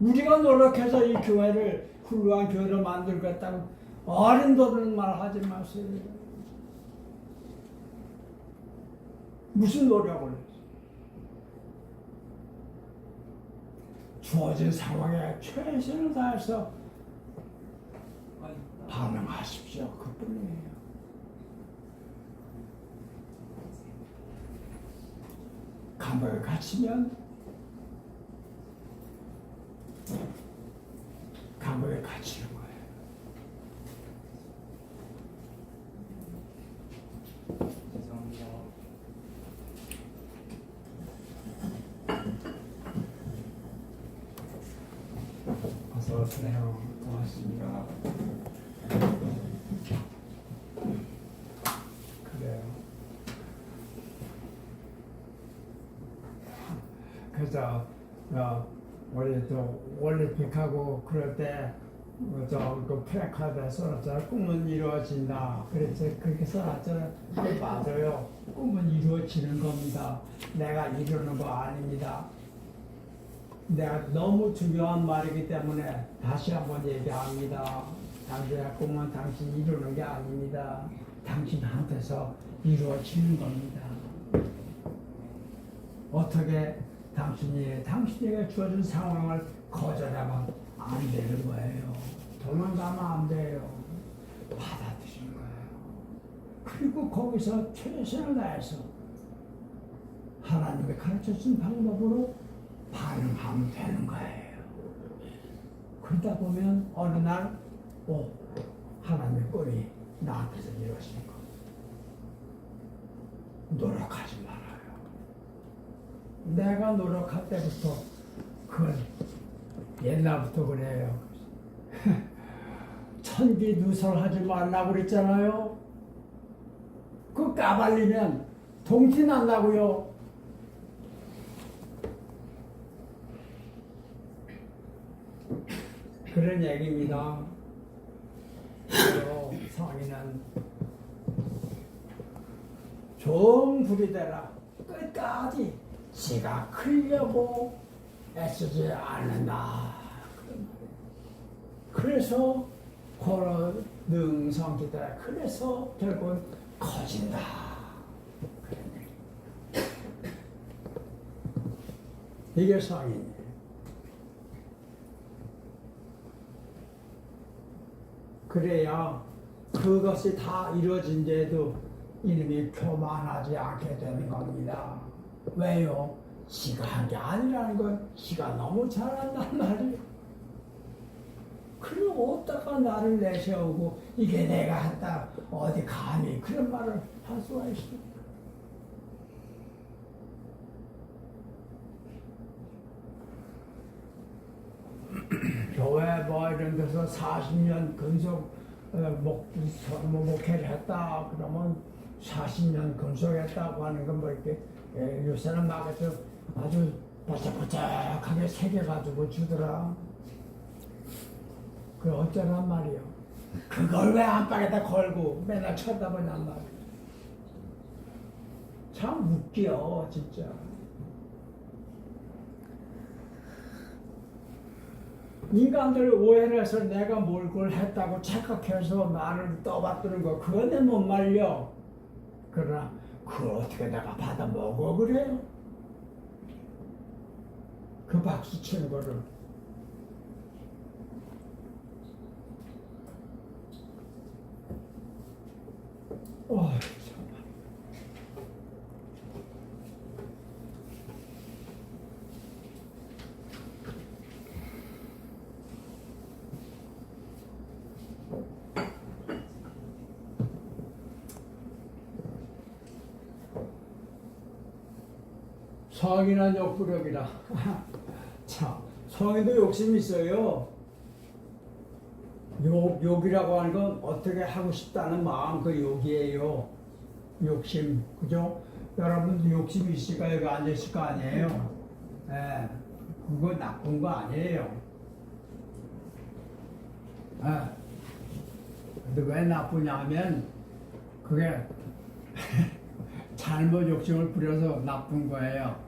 우리가 노력해서 이 교회를 훌륭한 교회를 만들겠다고 어림도는 말 하지 마세요. 무슨 노력을 했어? 주어진 상황에 최선을 다해서 반응하십시오. 그뿐이에요. 감옥에 갇히면 감옥에 갇히는 거예요. 죄송합니다. 어서 오세요. 고맙습니다. 그래요. 그래서 우리 또 올림픽하고 그럴 때 그 플래카드에 써놨잖아요. 꿈은 이루어진다. 그래서 그렇게 써놨잖아요. 그게 맞아요. 꿈은 이루어지는 겁니다. 내가 이루는 거 아닙니다. 내가 너무 중요한 말이기 때문에 다시 한번 얘기합니다. 당신의 꿈은 당신이 이루는 게 아닙니다. 당신한테서 이루어지는 겁니다. 어떻게 당신에게 주어진 상황을 거절하면 안 되는 거예요. 도망가면 안 돼요. 받아들이는 거예요. 그리고 거기서 최선을 다해서 하나님이 가르쳐준 방법으로 반응하면 되는 거예요. 그러다 보면 어느 날 하나님의 꿈이 나한테서 이루어지는 거. 노력하지 말아요. 내가 노력할 때부터 그건 옛날부터 그래요. 천기 누설하지 말라고 그랬잖아요. 그 까발리면 동티 난다고요. 그런 얘기입니다. 그리고 성인은 좀 부리대라 끝까지 지가 크려고 애쓰지 않는다. 그래서 고로 능성기다. 그래서 결국은 커진다. 그런 얘기. 이게 성인이에요. 그래야 그것이 다 이루어진 데도 이름이 교만하지 않게 되는 겁니다. 왜요? 지가 한 게 아니라는 건 지가 너무 잘한단 말이에요. 그리고 어디다가 나를 내세우고 이게 내가 했다 어디 감히 그런 말을 할 수가 있습니까? 교회 뭐 이런 데서 40년 근속 목회를 했다 그러면 40년 근속했다고 하는 건 뭐 이렇게 요새는 막 아주 바짝바짝하게 새겨가지고 주더라. 그 어쩌란 말이요. 그걸 왜 안방에다 걸고 맨날 쳐다보냔 말이야. 참 웃겨 진짜. 인간들 오해를 해서 내가 뭘 그걸 했다고 착각해서 말을 떠받드는 거 그건 내 못 말려. 그러나 그걸 어떻게 내가 받아 먹어 그래요? 그 박수 치는 거를. 정말. 성인은 욕부력이라. 참, 성인도 욕심이 있어요. 욕이라고 하는 건 어떻게 하고 싶다는 마음, 그 욕이에요. 욕심, 그죠? 여러분도 욕심이 있으니까 여기 앉아있을 거 아니에요? 예, 그거 나쁜 거 아니에요. 예. 근데 왜 나쁘냐면, 그게 잘못 욕심을 부려서 나쁜 거예요.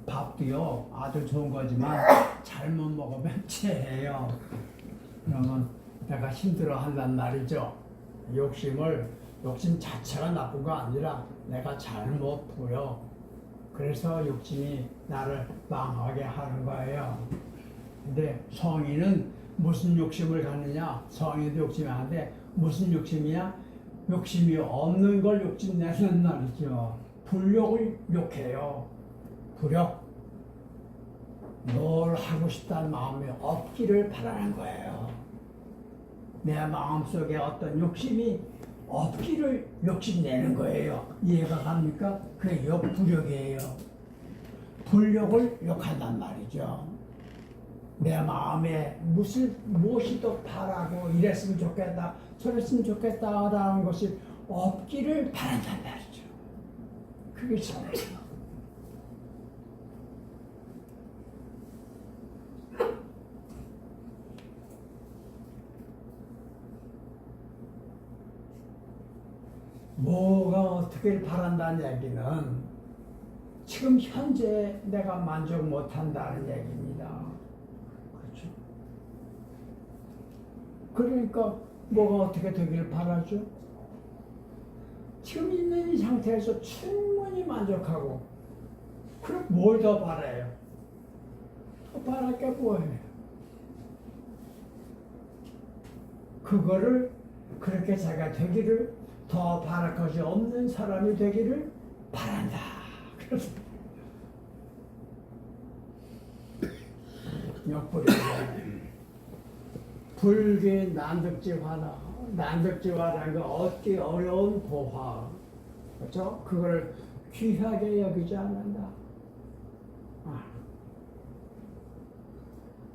밥도요 아주 좋은 거지만 잘못 먹으면 체해요. 그러면 내가 힘들어 한단 말이죠. 욕심 자체가 나쁜 거 아니라 내가 잘못 부려. 그래서 욕심이 나를 망하게 하는 거예요. 근데 성인은 무슨 욕심을 갖느냐? 성인도 욕심이 하는데 무슨 욕심이냐? 욕심이 없는 걸 욕심내는 말이죠. 불욕을 욕해요. 불욕. 뭘 하고 싶다는 마음이 없기를 바라는 거예요. 내 마음속에 어떤 욕심이 없기를 욕심내는 거예요. 이해가 갑니까? 그게 불욕이에요. 불욕을 욕한단 말이죠. 내 마음에 무엇이 더 바라고 이랬으면 좋겠다, 저랬으면 좋겠다라는 것이 없기를 바란단 말이죠. 그게 정이죠. 뭐가 어떻게 바란다는 얘기는 지금 현재 내가 만족 못한다는 얘기입니다. 그렇죠? 그러니까 뭐가 어떻게 되길 바라죠? 지금 있는 이 상태에서 충분히 만족하고 그럼 뭘 더 바라요? 더 바랄 게 뭐예요? 그거를 그렇게 자기가 되기를 더 바랄 것이 없는 사람이 되기를 바란다. 그래서 역불이 불기 난득지화라. 난득지화라는 건 얻기 어려운 보화. 그렇죠? 그걸 귀하게 여기지 않는다.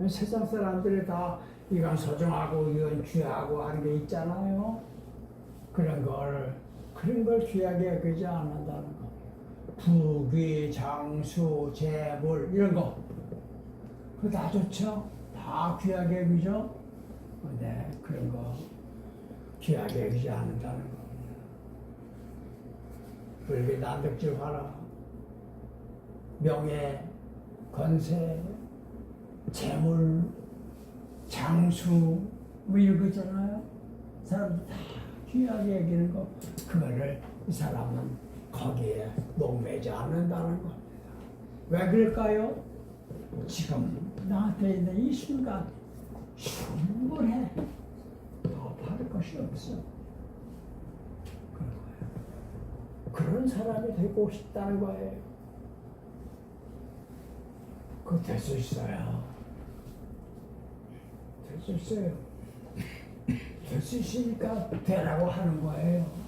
세상 사람들이 다 이건 소중하고 이건 귀하고 하는 게 있잖아요. 그런 걸 귀하게 여기지 않는다는 거. 부귀, 장수, 재물 이런 거. 그거 다 좋죠? 다 귀하게 여기죠? 네, 그런 거 귀하게 여기지 않는다는 거. 불기 난득지화라. 명예, 권세, 재물, 장수 뭐 이런 거 있잖아요. 사람들 다 귀하게 여기는 거. 그거를 이 사람은 거기에 목매지 않는다는 겁니다. 왜 그럴까요? 지금 나한테 있는 이 순간 충분해. 더 바랄 것이 없어. 그런 거예요. 그런 사람이 되고 싶다는 거예요. 그거 될 수 있어요. 될 수 있어요. 될 수 있으니까 되라고 하는 거예요.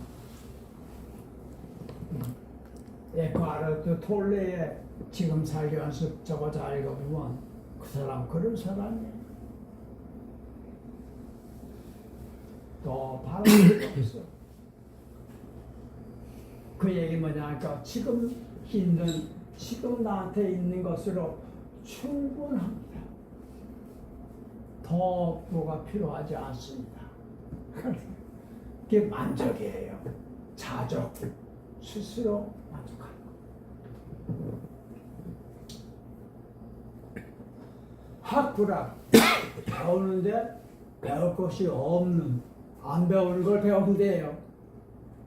에크하르트 톨레의 지금 살기 연습 저거 잘 읽어보면 그 사람 그런 사람이에요. 더 바랄 게 없어. 그 얘기 뭐냐니까 지금 나한테 있는 것으로 충분합니다. 더 뭐가 필요하지 않습니다. 그게 만족이에요. 자족, 스스로 만족하는 거. 학부락, 배우는데 배울 것이 없는, 안 배우는 걸 배우면 돼요.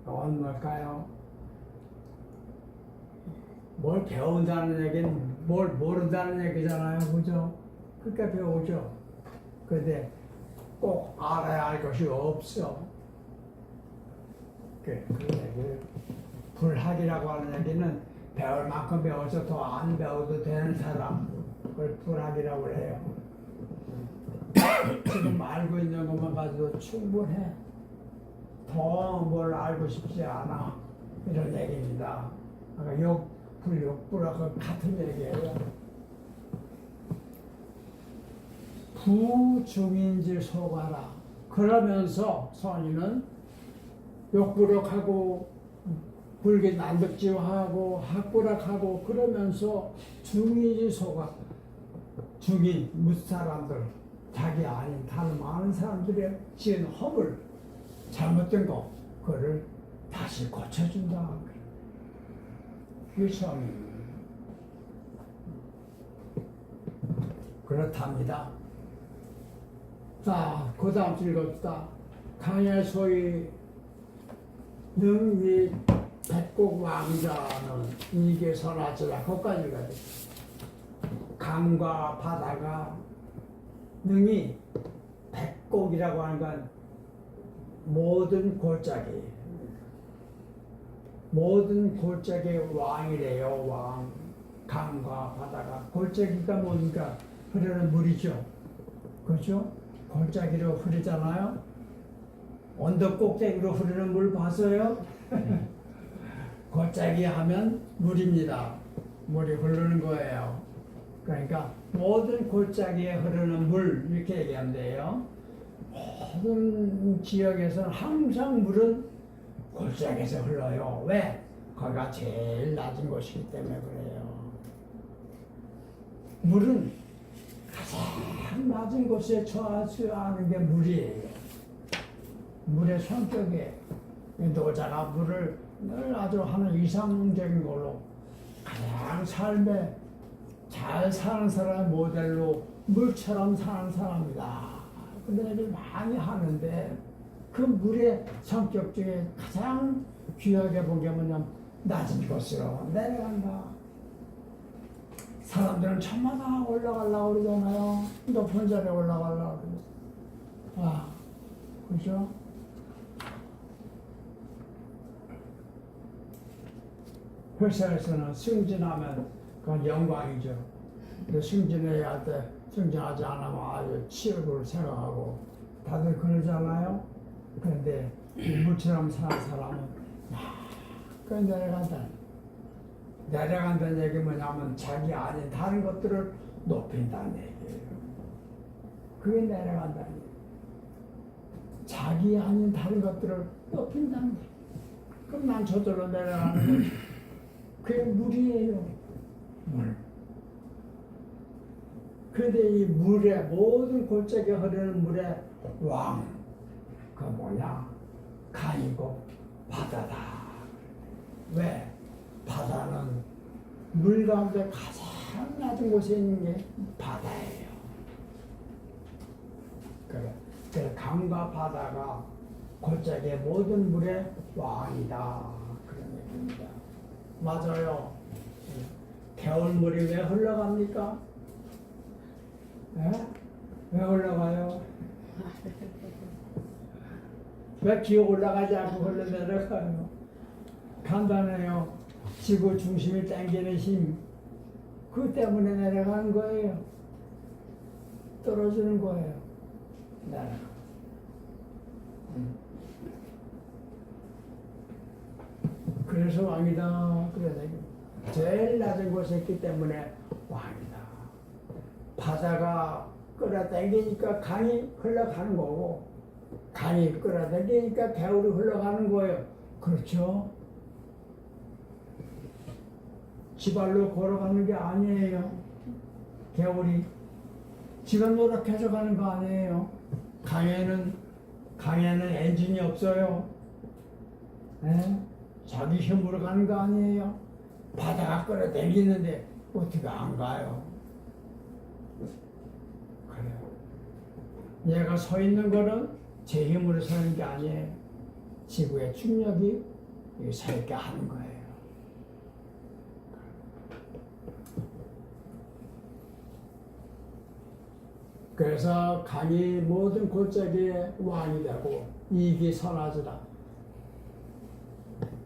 그건 뭘까요? 뭘 배운다는 얘기는 뭘 모른다는 얘기잖아요. 그죠? 그러니까 배우죠. 그런데 꼭 알아야 할 것이 없어. 그 얘기를 불학이라고 하는 얘기는 배울 만큼 배워서 더 안 배워도 되는 사람, 그걸 불학이라고 해요. 지금 알고 있는 것만 가지고 충분해. 더 뭘 알고 싶지 않아. 이런 얘기입니다. 아까 불욕불하고 같은 얘기예요. 부중인지 소가라. 그러면서 선인은 욕부력하고 불기 난득지화하고 학부락하고 그러면서 중인지 소가. 중인 무사람들 자기 아닌 다른 많은 사람들의 지은 허물 잘못된 거 그거를 다시 고쳐준다. 그게 처음입니다. 그렇답니다. 자, 그 다음 읽읍시다. 강의 소위 능위 백곡 왕자는 이게 선하지라. 거기까지 읽어야 돼. 강과 바다가 능이 백곡이라고 하는 건 모든 골짜기. 모든 골짜기의 왕이래요. 왕. 강과 바다가. 골짜기가 뭡니까? 흐르는 물이죠. 그렇죠? 골짜기로 흐르잖아요. 언덕 꼭대기로 흐르는 물 봤어요? 골짜기 하면 물입니다. 물이 흐르는 거예요. 그러니까 모든 골짜기에 흐르는 물 이렇게 얘기하면 돼요. 모든 지역에서는 항상 물은 골짜기에서 흘러요. 왜? 거기가 제일 낮은 곳이기 때문에 그래요. 물은 가장 낮은 곳에 처하는 게 물이에요. 물의 성격이에요. 노자가 물을 늘 아주 하는 이상적인 걸로 가장 삶에 잘 사는 사람의 모델로 물처럼 사는 사람이다. 그런 얘기를 많이 하는데 그 물의 성격 중에 가장 귀하게 본 게 뭐냐면 낮은 곳으로 내려간다. 사람들은 천마다 올라가려고 그러잖아요. 높은 자리에 올라가려고 그러죠. 아, 그죠? 회사에서는 승진하면 그건 영광이죠. 근데 승진해야 할 때 승진하지 않으면 아주 치욕을 생각하고 다들 그러잖아요. 그런데 이 물처럼 사는 사람은 그 내려간다. 내려간다는 얘기 뭐냐면 자기 아닌 다른 것들을 높인다는 얘기예요. 그게 내려간다는 얘기예요. 자기 아닌 다른 것들을 높인다는 얘기예요. 그럼 난 저절로 내려가는 거지. 그게 물이에요. 물. 그런데 이 물에 모든 골짜기에 흐르는 물의 왕, 그 뭐냐? 강이고 바다다. 왜? 바다는 물 가운데 가장 낮은 곳에 있는 게 바다예요. 그래. 그래서 강과 바다가 골짜기의 모든 물의 왕이다. 그런 얘기입니다. 맞아요. 겨울물이 왜 흘러갑니까? 네? 왜 흘러가요? 왜 기어 올라가지 않고 흘러내려가요? 간단해요. 지구 중심이 당기는 힘, 그 때문에 내려가는 거예요. 떨어지는 거예요. 내려가. 그래서 왕이다. 그래, 제일 낮은 곳에 있기 때문에 왕이다. 바다가 끌어당기니까 강이 흘러가는 거고, 강이 끌어당기니까 개울이 흘러가는 거예요. 그렇죠? 지발로 걸어가는 게 아니에요. 개울이 지금 노력해서 가는 거 아니에요. 강에는 엔진이 없어요. 에? 자기 힘으로 가는 거 아니에요. 바다가 끌어당기는데 어떻게 안 가요? 그래요. 얘가 서 있는 거는 제 힘으로 서는 게 아니에요. 지구의 중력이 서 있게 하는 거예요. 그래서 강이 모든 골짜기의 왕이 되고 이익이 선하지라.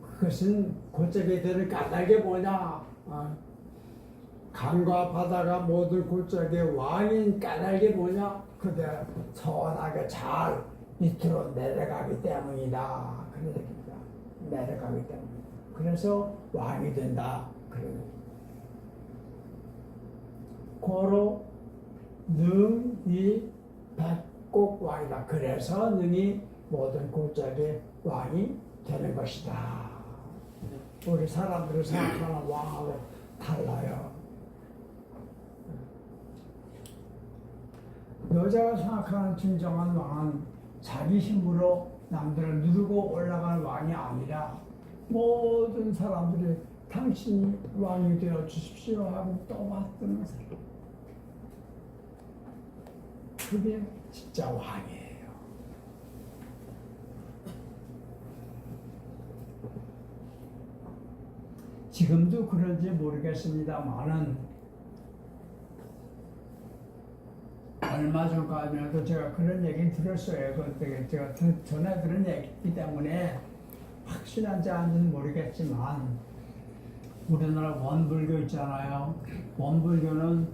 그것은 골짜기에 되는 까닭이 뭐냐? 강과 바다가 모든 골짜기의 왕인 까닭이 뭐냐? 그대 선하게 잘 밑으로 내려가기 때문이다. 그런 얘기입니다. 내려가기 때문에. 그래서 왕이 된다. 그런 얘기. 고로 능이 백곡 왕이다. 그래서 능이 모든 골짜기의 왕이 되는 것이다. 우리 사람들이 생각하는 왕하고 달라요. 여자가 생각하는 진정한 왕은 자기 힘으로 남들을 누르고 올라가는 왕이 아니라 모든 사람들이 당신이 왕이 되어 주십시오 하고 떠받드는 사람. 그게 진짜 왕이에요. 지금도 그런지 모르겠습니다만은 얼마 전까지도 제가 그런 얘기 들었어요. 그때 제가 전에 들은 얘기이기 때문에 확실한지 아닌지는 모르겠지만 우리나라 원불교 있잖아요. 원불교는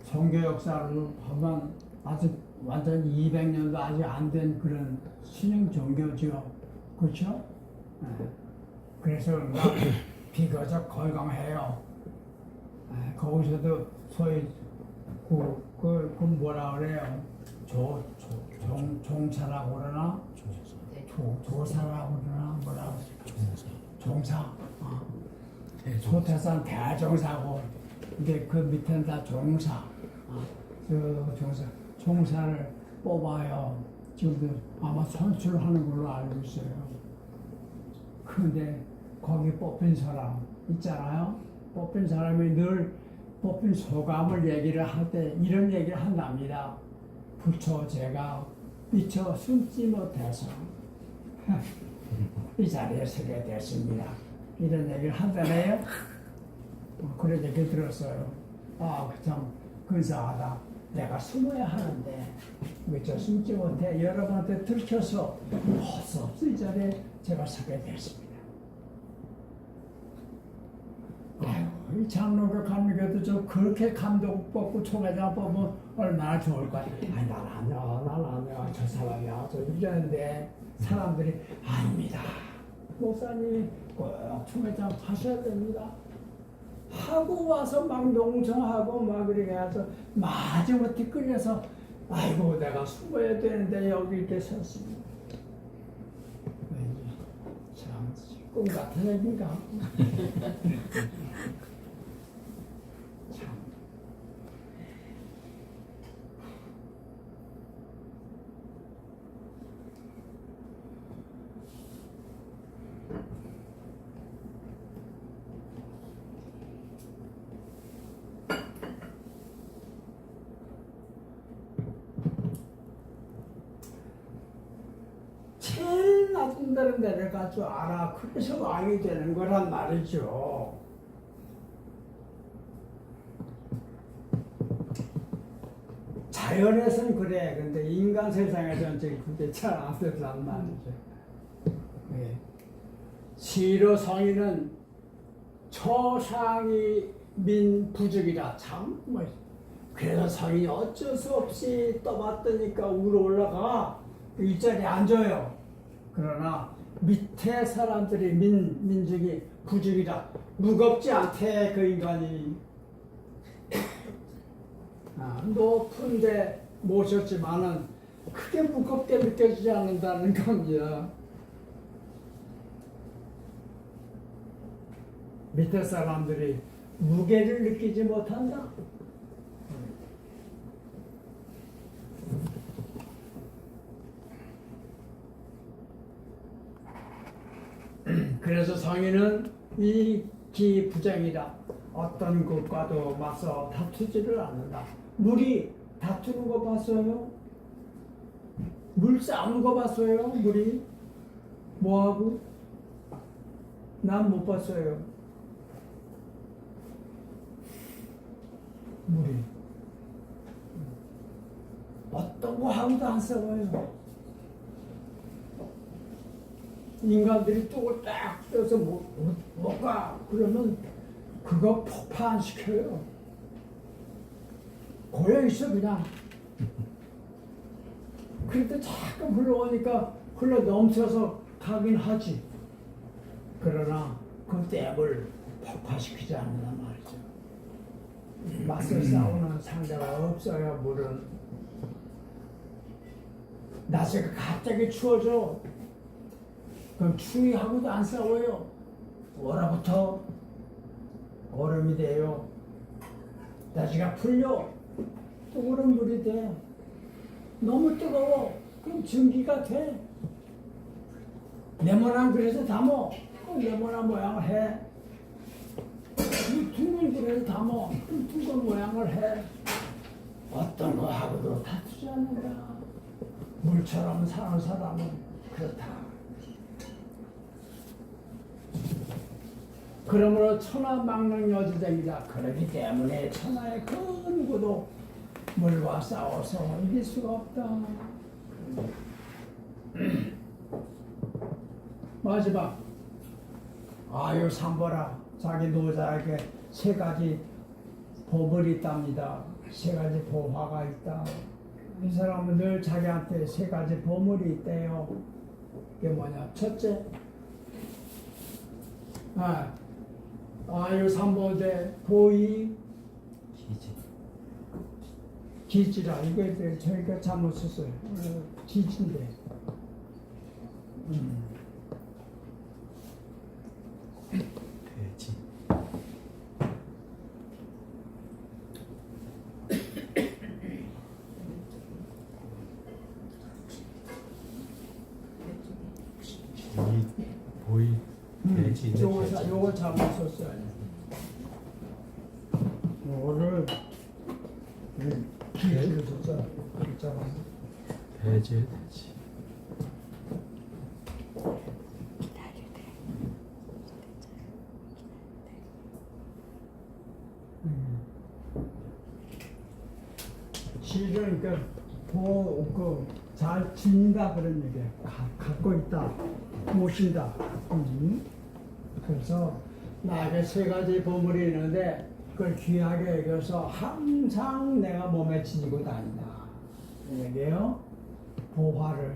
종교 역사를 보면 아직 완전 200년도 아직 안 된 그런 신흥 종교죠. 그렇죠? 네. 그래서 비교적 건강해요. 네. 거기서도 소위 그 뭐라 그래요? 종사라고 그러나? 조사라고 그러나? 뭐라 종사. 소태산 대종사고, 근데 그 밑에는 다 종사. 종사를 뽑아요. 지금도 아마 선출하는 걸로 알고 있어요. 그런데 거기 뽑힌 사람 있잖아요. 뽑힌 사람이 늘 뽑힌 소감을 얘기를 할 때 이런 얘기를 한답니다. 부처 제가 미처 숨지 못해서 이 자리에 서게 됐습니다. 이런 얘기를 한다네요. 그런 얘기 들었어요. 아, 참 근사하다. 내가 숨어야 하는데 미처 숨지 못해 여러분한테 들켜서 벌써 이 자리에 제가 서게 됐습니다. 아이고, 이 장로교 감리교도 좀 그렇게 감독 뽑고 총회장 뽑으면 얼마나 좋을까. 아니, 난 아니야. 저 사람이야. 저 이러는데 사람들이 아닙니다. 목사님이 꼭 총회장 하셔야 됩니다. 하고 와서 막 농성하고 막 이렇게 해서 마지못해 끌려서 아이고 내가 숨어야 되는데 여기 이렇게 섰습니다. 참 꿈 같은 얘기인가. 참. 제일 낮은 데로 내려갈 줄 알아. 그래서 왕이 되는 거란 말이죠. 자연에서는 그래. 근데 인간 세상에서는 그게 잘 안 된단 말이죠. 네. 시로 성인은 초상이 민부족이라 참 뭐. 그래서 성인이 어쩔 수 없이 떠받드니까 위로 올라가 이 자리에 앉아요. 그러나 밑에 사람들이 민족이 부족이라 무겁지 않대 그 인간이. 높은데 모셨지만은 크게 무겁게 느껴지지 않는다는 겁니다. 밑에 사람들이 무게를 느끼지 못한다. 그래서 성인은 이 기부장이다. 어떤 것과도 맞서 다투지를 않는다. 물이 다투는 거 봤어요? 물 싸우는 거 봤어요? 물이 뭐하고? 난 못 봤어요. 물이 어떤 거 하고도 안 싸워요. 인간들이 뚝을 딱 떼서 못 가. 그러면 그거 폭파시켜요. 고여있어 그냥. 그런데 자꾸 흘러오니까 흘러 넘쳐서 가긴 하지. 그러나 그 댐을 폭파시키지 않는단 말이죠. 맞서 싸우는 상대가 없어요. 물은 낮에 갑자기 추워져. 그럼 추위하고도 안 싸워요. 얼어붙어 얼음이 돼요. 낮이가 풀려 또 얼음물이 돼. 너무 뜨거워 그럼 증기가 돼. 네모난 그릇에 담어 그럼 네모난 모양을 해. 둥근 그릇에 담어 그럼 둥근 모양을 해. 어떤 거 하고도 다투지 않는다. 물처럼 사는 사람은 그렇다. 그러므로 천하망령여지쟁이다. 그렇기 때문에 천하의 그 누구도 물과 싸워서 이길 수가 없다. 마지막 아유 삼보라. 자기 노자에게 세 가지 보물이 있답니다. 세 가지 보화가 있다. 이 사람은 늘 자기한테 세 가지 보물이 있대요. 그게 뭐냐? 첫째, 아유 삼보제 보이 기지라. 이게 저희가 잘못 썼어요. 기지인데. 돼지. 보이 돼지. 요거 잘못 썼어요. 뭐를 기회를 줬잖아. 있잖아. 배제되지. 실은 그잘 지닌다 그런 얘기야. 갖고 있다, 모신다. 그래서 나에게 세 가지 보물이 있는데 그걸 귀하게 여겨서 항상 내가 몸에 지니고 다닌다. 이 얘기예요. 보화를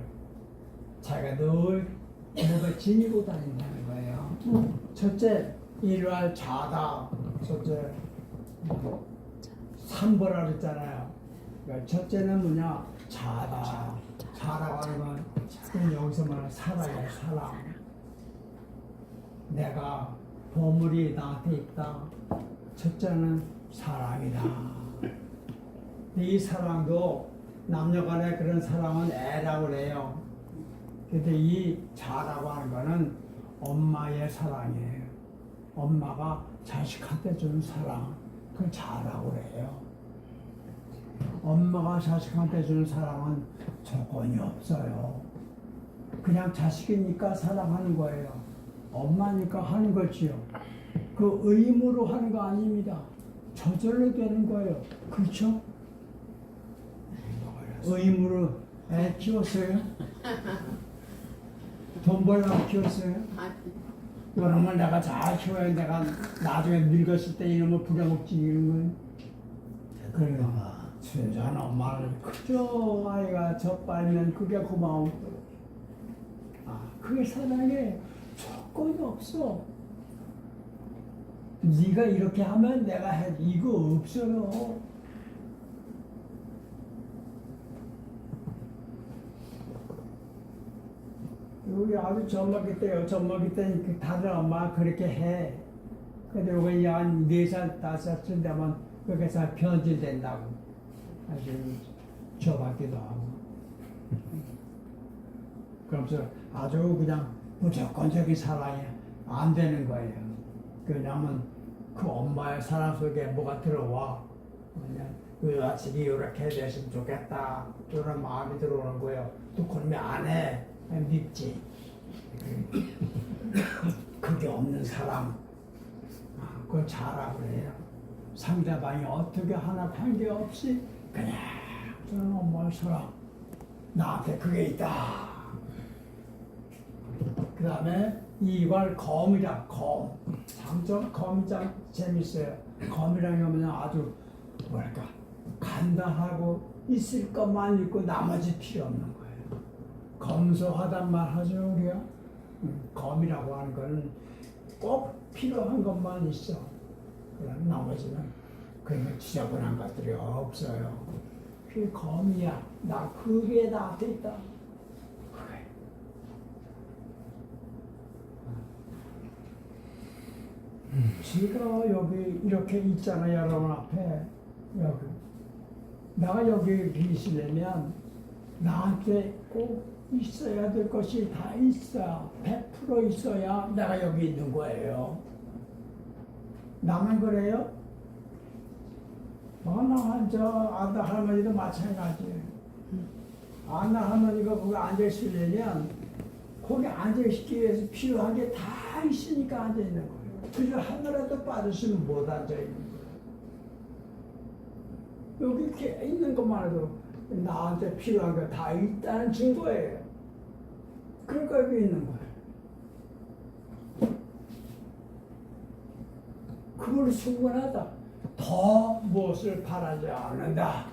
자기가 늘 몸에 지니고 다닌다는 거예요. 첫째, 일할 자다. 첫째, 삼보라 그랬잖아요. 그러니까 첫째는 뭐냐? 자다. 자라고 하는 건 여기서 말하는 사랑이에요. 사랑. 내가 보물이 나한테 있다. 첫째는 사랑이다. 이 사랑도 남녀간의 그런 사랑은 애라고 그래요. 근데 이 자라고 하는 거는 엄마의 사랑이에요. 엄마가 자식한테 주는 사랑, 그걸 자라고 그래요. 엄마가 자식한테 주는 사랑은 조건이 없어요. 그냥 자식이니까 사랑하는 거예요. 엄마니까 하는 거지요. 그 의무로 하는 거 아닙니다. 저절로 되는 거예요. 그렇죠? 의무로 애 키웠어요? 돈 벌려고 키웠어요? 그러면 내가 잘 키워야 내가 나중에 늙었을 때 이놈을 부려먹지 이런 건. 그래요. 순수한 엄마는 그저 아이가 젖빨면 그게 고마워. 그게 사랑에 조건이 없어. 네가 이렇게 하면 내가 해. 이거 없어요. 여기 아주 젖먹이 때요. 젖먹이 때 다른 엄마가 그렇게 해. 근데 여기 한 4살, 5살쯤 되면 거기서 변질된다고. 아주 저받기도 하고. 그러면서 아주 그냥 무조건적인 사랑이 안 되는 거예요. 왜냐하면 그 엄마의 사랑 속에 뭐가 들어와. 그냥 그 자식이 이렇게 됐으면 좋겠다. 이런 마음이 들어오는 거예요. 또 그러면 안 해. 밉지. 그게 없는 사랑. 그걸 잘하고 그래요. 상대방이 어떻게 하나 관계없이 그냥 저는 엄마의 사랑. 나한테 그게 있다. 그 다음에 이걸 검이라. 검. 장점 검이 참 재밌어요. 검이라는 게 뭐냐 아주 뭐랄까 간단하고 있을 것만 있고 나머지 필요 없는 거예요. 검소하단 말 하죠 우리가. 검이라고 하는 거는 꼭 필요한 것만 있어. 그럼 나머지는 그런 지저분한 것들이 없어요. 그게 검이야. 나 그게 나한테 있다. 그래. 제가 여기 이렇게 있잖아요. 여러분 앞에. 여기. 내가 여기 계시려면 나한테 꼭 있어야 될 것이 다 있어야 100% 있어야 내가 여기 있는 거예요. 나만 그래요? 아나 할머니도 마찬가지예요. 아나 할머니가 거기 앉아있으려면 거기 앉아있기 위해서 필요한 게 다 있으니까 앉아있는 거예요. 그저 하나라도 빠졌으면 못 앉아있는 거예요. 여기 이렇게 있는 것만 해도 나한테 필요한 거 다 있다는 증거예요. 그러니까 여기 있는 거예요. 그걸 충분하다. 더 무엇을 바라지 않는다.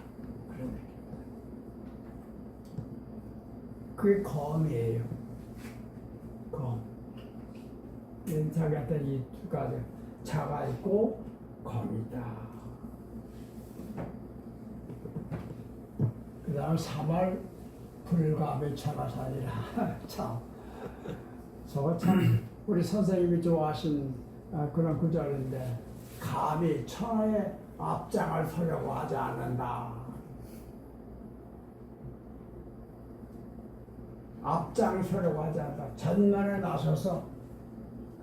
그게 검이에요. 검. 자기한테 이 두 가지 자가 있고 검이다. 그 다음 3월 불가비 천하산이라. 참 저거 참 우리 선생님이 좋아하신 그런 구절인데 감히 천하의 앞장을 서려고 하지 않는다. 앞장을 서려고 하지 않는다. 전면에 나서서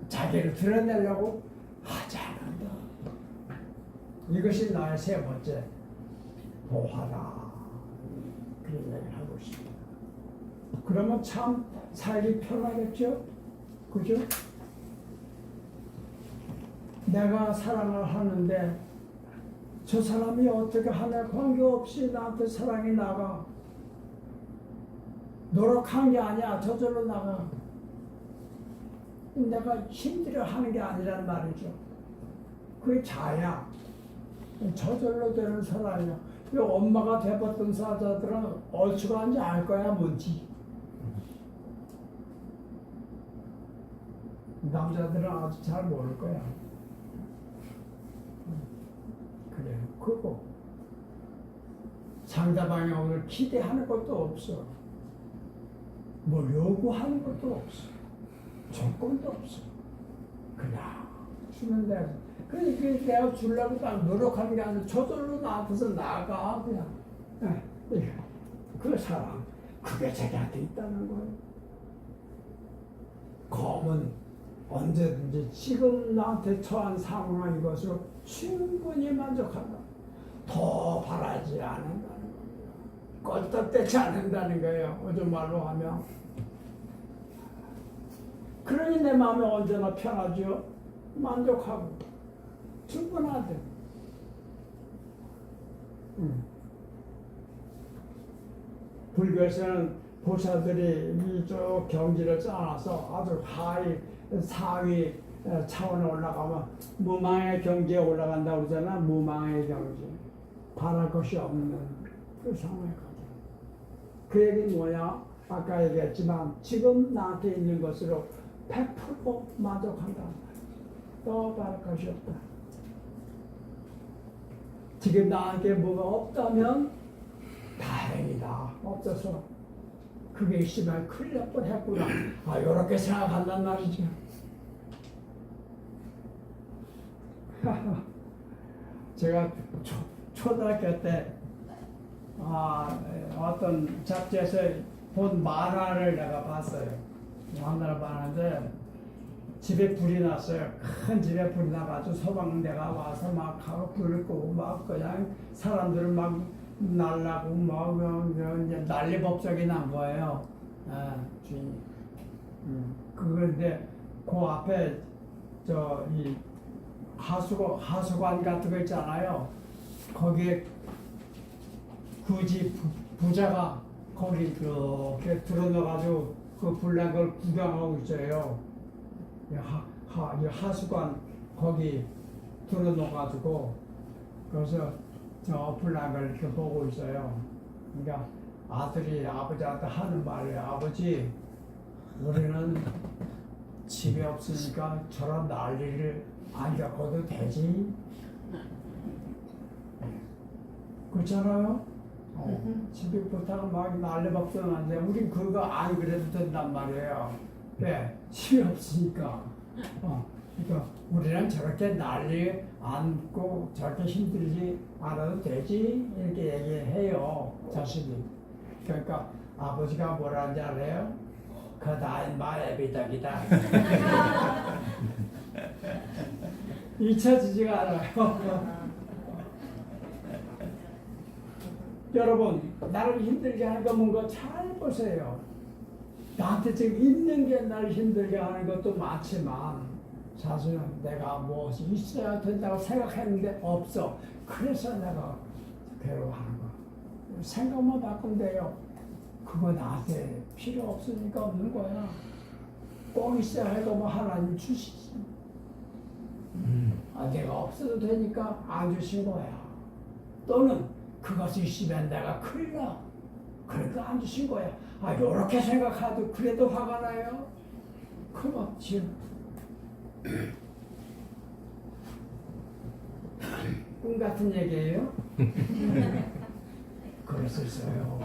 자기를 드러내려고 하지 않는다. 이것이 나의 세 번째 보화다. 그런 얘기를 하고 있습니다. 그러면 참 살기 편하겠죠? 그죠? 내가 사랑을 하는데 저 사람이 어떻게 하냐 관계없이 나한테 사랑이 나가. 노력한 게 아니야. 저절로 나가. 내가 힘들어 하는 게 아니란 말이죠. 그게 자야. 저절로 되는 사랑이야. 이 엄마가 돼봤던 사자들은 얼추가는지 알 거야 뭔지. 남자들은 아직 잘 모를 거야. 그래요. 그거 상대방이 오늘 기대하는 것도 없어. 뭐 요구하는 것도 없어. 조건도 없어. 그냥 주면 돼. 그러니까 내가 주려고 딱 노력하는 게 아니라 저절로 나한테서 나가 그냥. 그 사람 그게 자기한테 있다는 거예요. 검은 언제든지 지금 나한테 처한 상황한 이것으로 충분히 만족한다. 더 바라지 않는다는 거예요. 껐다 않는다는 거예요. 요즘 말로 하면. 그러니 내 마음이 언제나 편하죠. 만족하고 충분하대. 불교에서는 보살들이 이쪽 경지를 짜놔서 아주 하위, 사위 차원에 올라가면 무망의 경지에 올라간다고 그러잖아. 무망의 경지. 바랄 것이 없는 그 상황에 가죠. 그 얘기는 뭐냐? 아까 얘기했지만 지금 나한테 있는 것으로 100% 만족한다. 더 바랄 것이 없다. 지금 나한테 뭐가 없다면 다행이다. 없어서 그게 있으면 큰일 날 뻔했구나. 이렇게 생각한단 말이죠. 제가 초등학교 때 어떤 잡지에서 본 만화를 내가 봤어요. 만화를 봤는데 집에 불이 났어요. 큰 집에 불이 나가지고 소방대가 와서 막 불을 끄고 막 그냥 사람들을 막 날라고 막 이제 난리법석이 난 거예요. 주인이. 그런데 그 앞에 이 하수관 같은 거 있잖아요. 거기에 굳이 부자가 거기 이렇게 들어넣어가지고 그 불난 걸 구경하고 있어요. 하수관 거기 들어넣어가지고 그래서 저 불난 걸 이렇게 보고 있어요. 그러니까 아들이 아버지한테 하는 말이에요. 아버지, 우리는 집이 없으니까 저런 난리를 안 겪어도 되지? 그렇잖아요? 집이 부탁은 막 난리법석하는데 우린 그거 안 그래도 된단 말이에요. 왜? 집이 없으니까. 그러니까 우리는 저렇게 난리 안고 저렇게 힘들지 않아도 되지? 이렇게 얘기해요, 자식이. 그러니까 아버지가 뭐라는지 알아요? 그다 인마 애비덕이다. 잊혀지지가 않아요. 여러분, 나를 힘들게 하는 거 뭔가 잘 보세요. 나한테 지금 있는 게 나를 힘들게 하는 것도 많지만 사실은 내가 무엇이 있어야 된다고 생각했는데 없어. 그래서 내가 괴로워하는 거야. 생각만 바꾸면 돼요. 그거 나한테 필요 없으니까 없는 거야. 꼭 있어야 해도 뭐 하나님 주시지. 내가 없어도 되니까 안 주신 거야. 또는 그것이 있으면 내가 큰일 나. 그러니까 안 주신 거야. 요렇게 생각해도 그래도 화가 나요? 그럼 지금 꿈 같은 얘기예요? 그럴 수 있어요.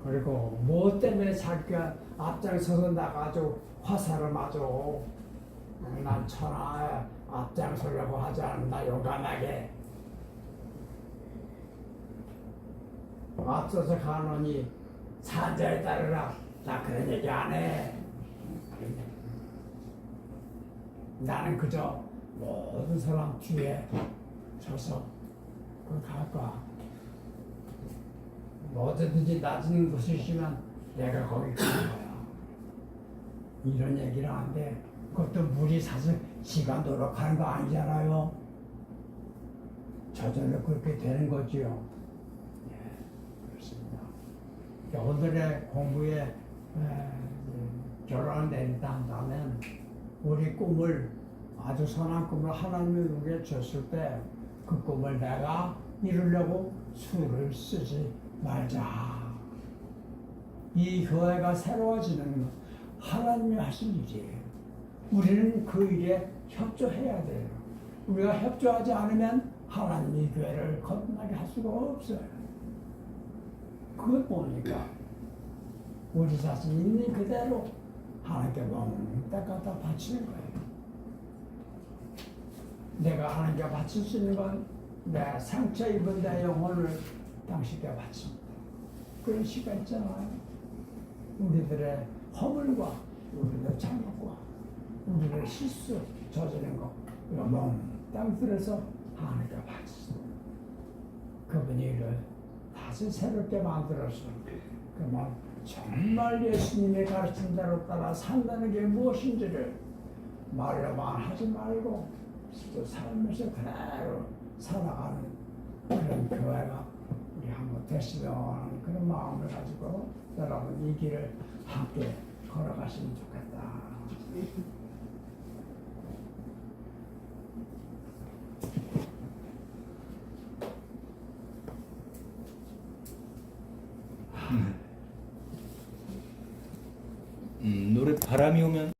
그리고 뭐 때문에 자기가 앞장서서 나가지고 화살을 맞아. 난 천하에 앞장서려고 하지 않는다. 용감하게 앞서서 가노니 산자에 따르라. 나 그런 얘기 안 해. 나는 그저 모든 사람 뒤에 서서 그 갈까. 어디든지 낮은 곳에 있으면 내가 거기 가는 거야. 이런 얘기를 하는데 그것도 물이 사실 지가 노력하는 거 아니잖아요. 저절로 그렇게 되는 거지요. 예, 그렇습니다. 오늘의 공부에 결론을 내린다 한다면 우리 꿈을 아주 선한 꿈을 하나님이 우리에게 줬을 때 그 꿈을 내가 이루려고 수를 쓰지 말자. 이 교회가 새로워지는 건 하나님이 하신 일이에요. 우리는 그 일에 협조해야 돼요. 우리가 협조하지 않으면 하나님이 교회를 거듭나게 할 수가 없어요. 그것 보니까 우리 자신 있는 그대로 하나님께 멍딱 갖다 바치는 거예요. 내가 하나님께 바칠 수 있는 건 내 상처 입은 내 영혼을 당신께 바칩니다. 그런 시가 있잖아요. 우리들의 허물과 우리들의 잘못과 우리들의 실수 저지른 거 이거 멍땅 들어서 하나님께 바칩니다. 그분이 이를 다시 새롭게 만들어서 그러면 정말 예수님의 가르친 대로 따라 산다는 게 무엇인지를 말로만 하지 말고 또 삶에서 그대로 살아가는 그런 교회가 우리 한번 됐으면 하는 그런 마음을 가지고 여러분 이 길을 함께 걸어가시면 좋겠다. 노래 바람이 오면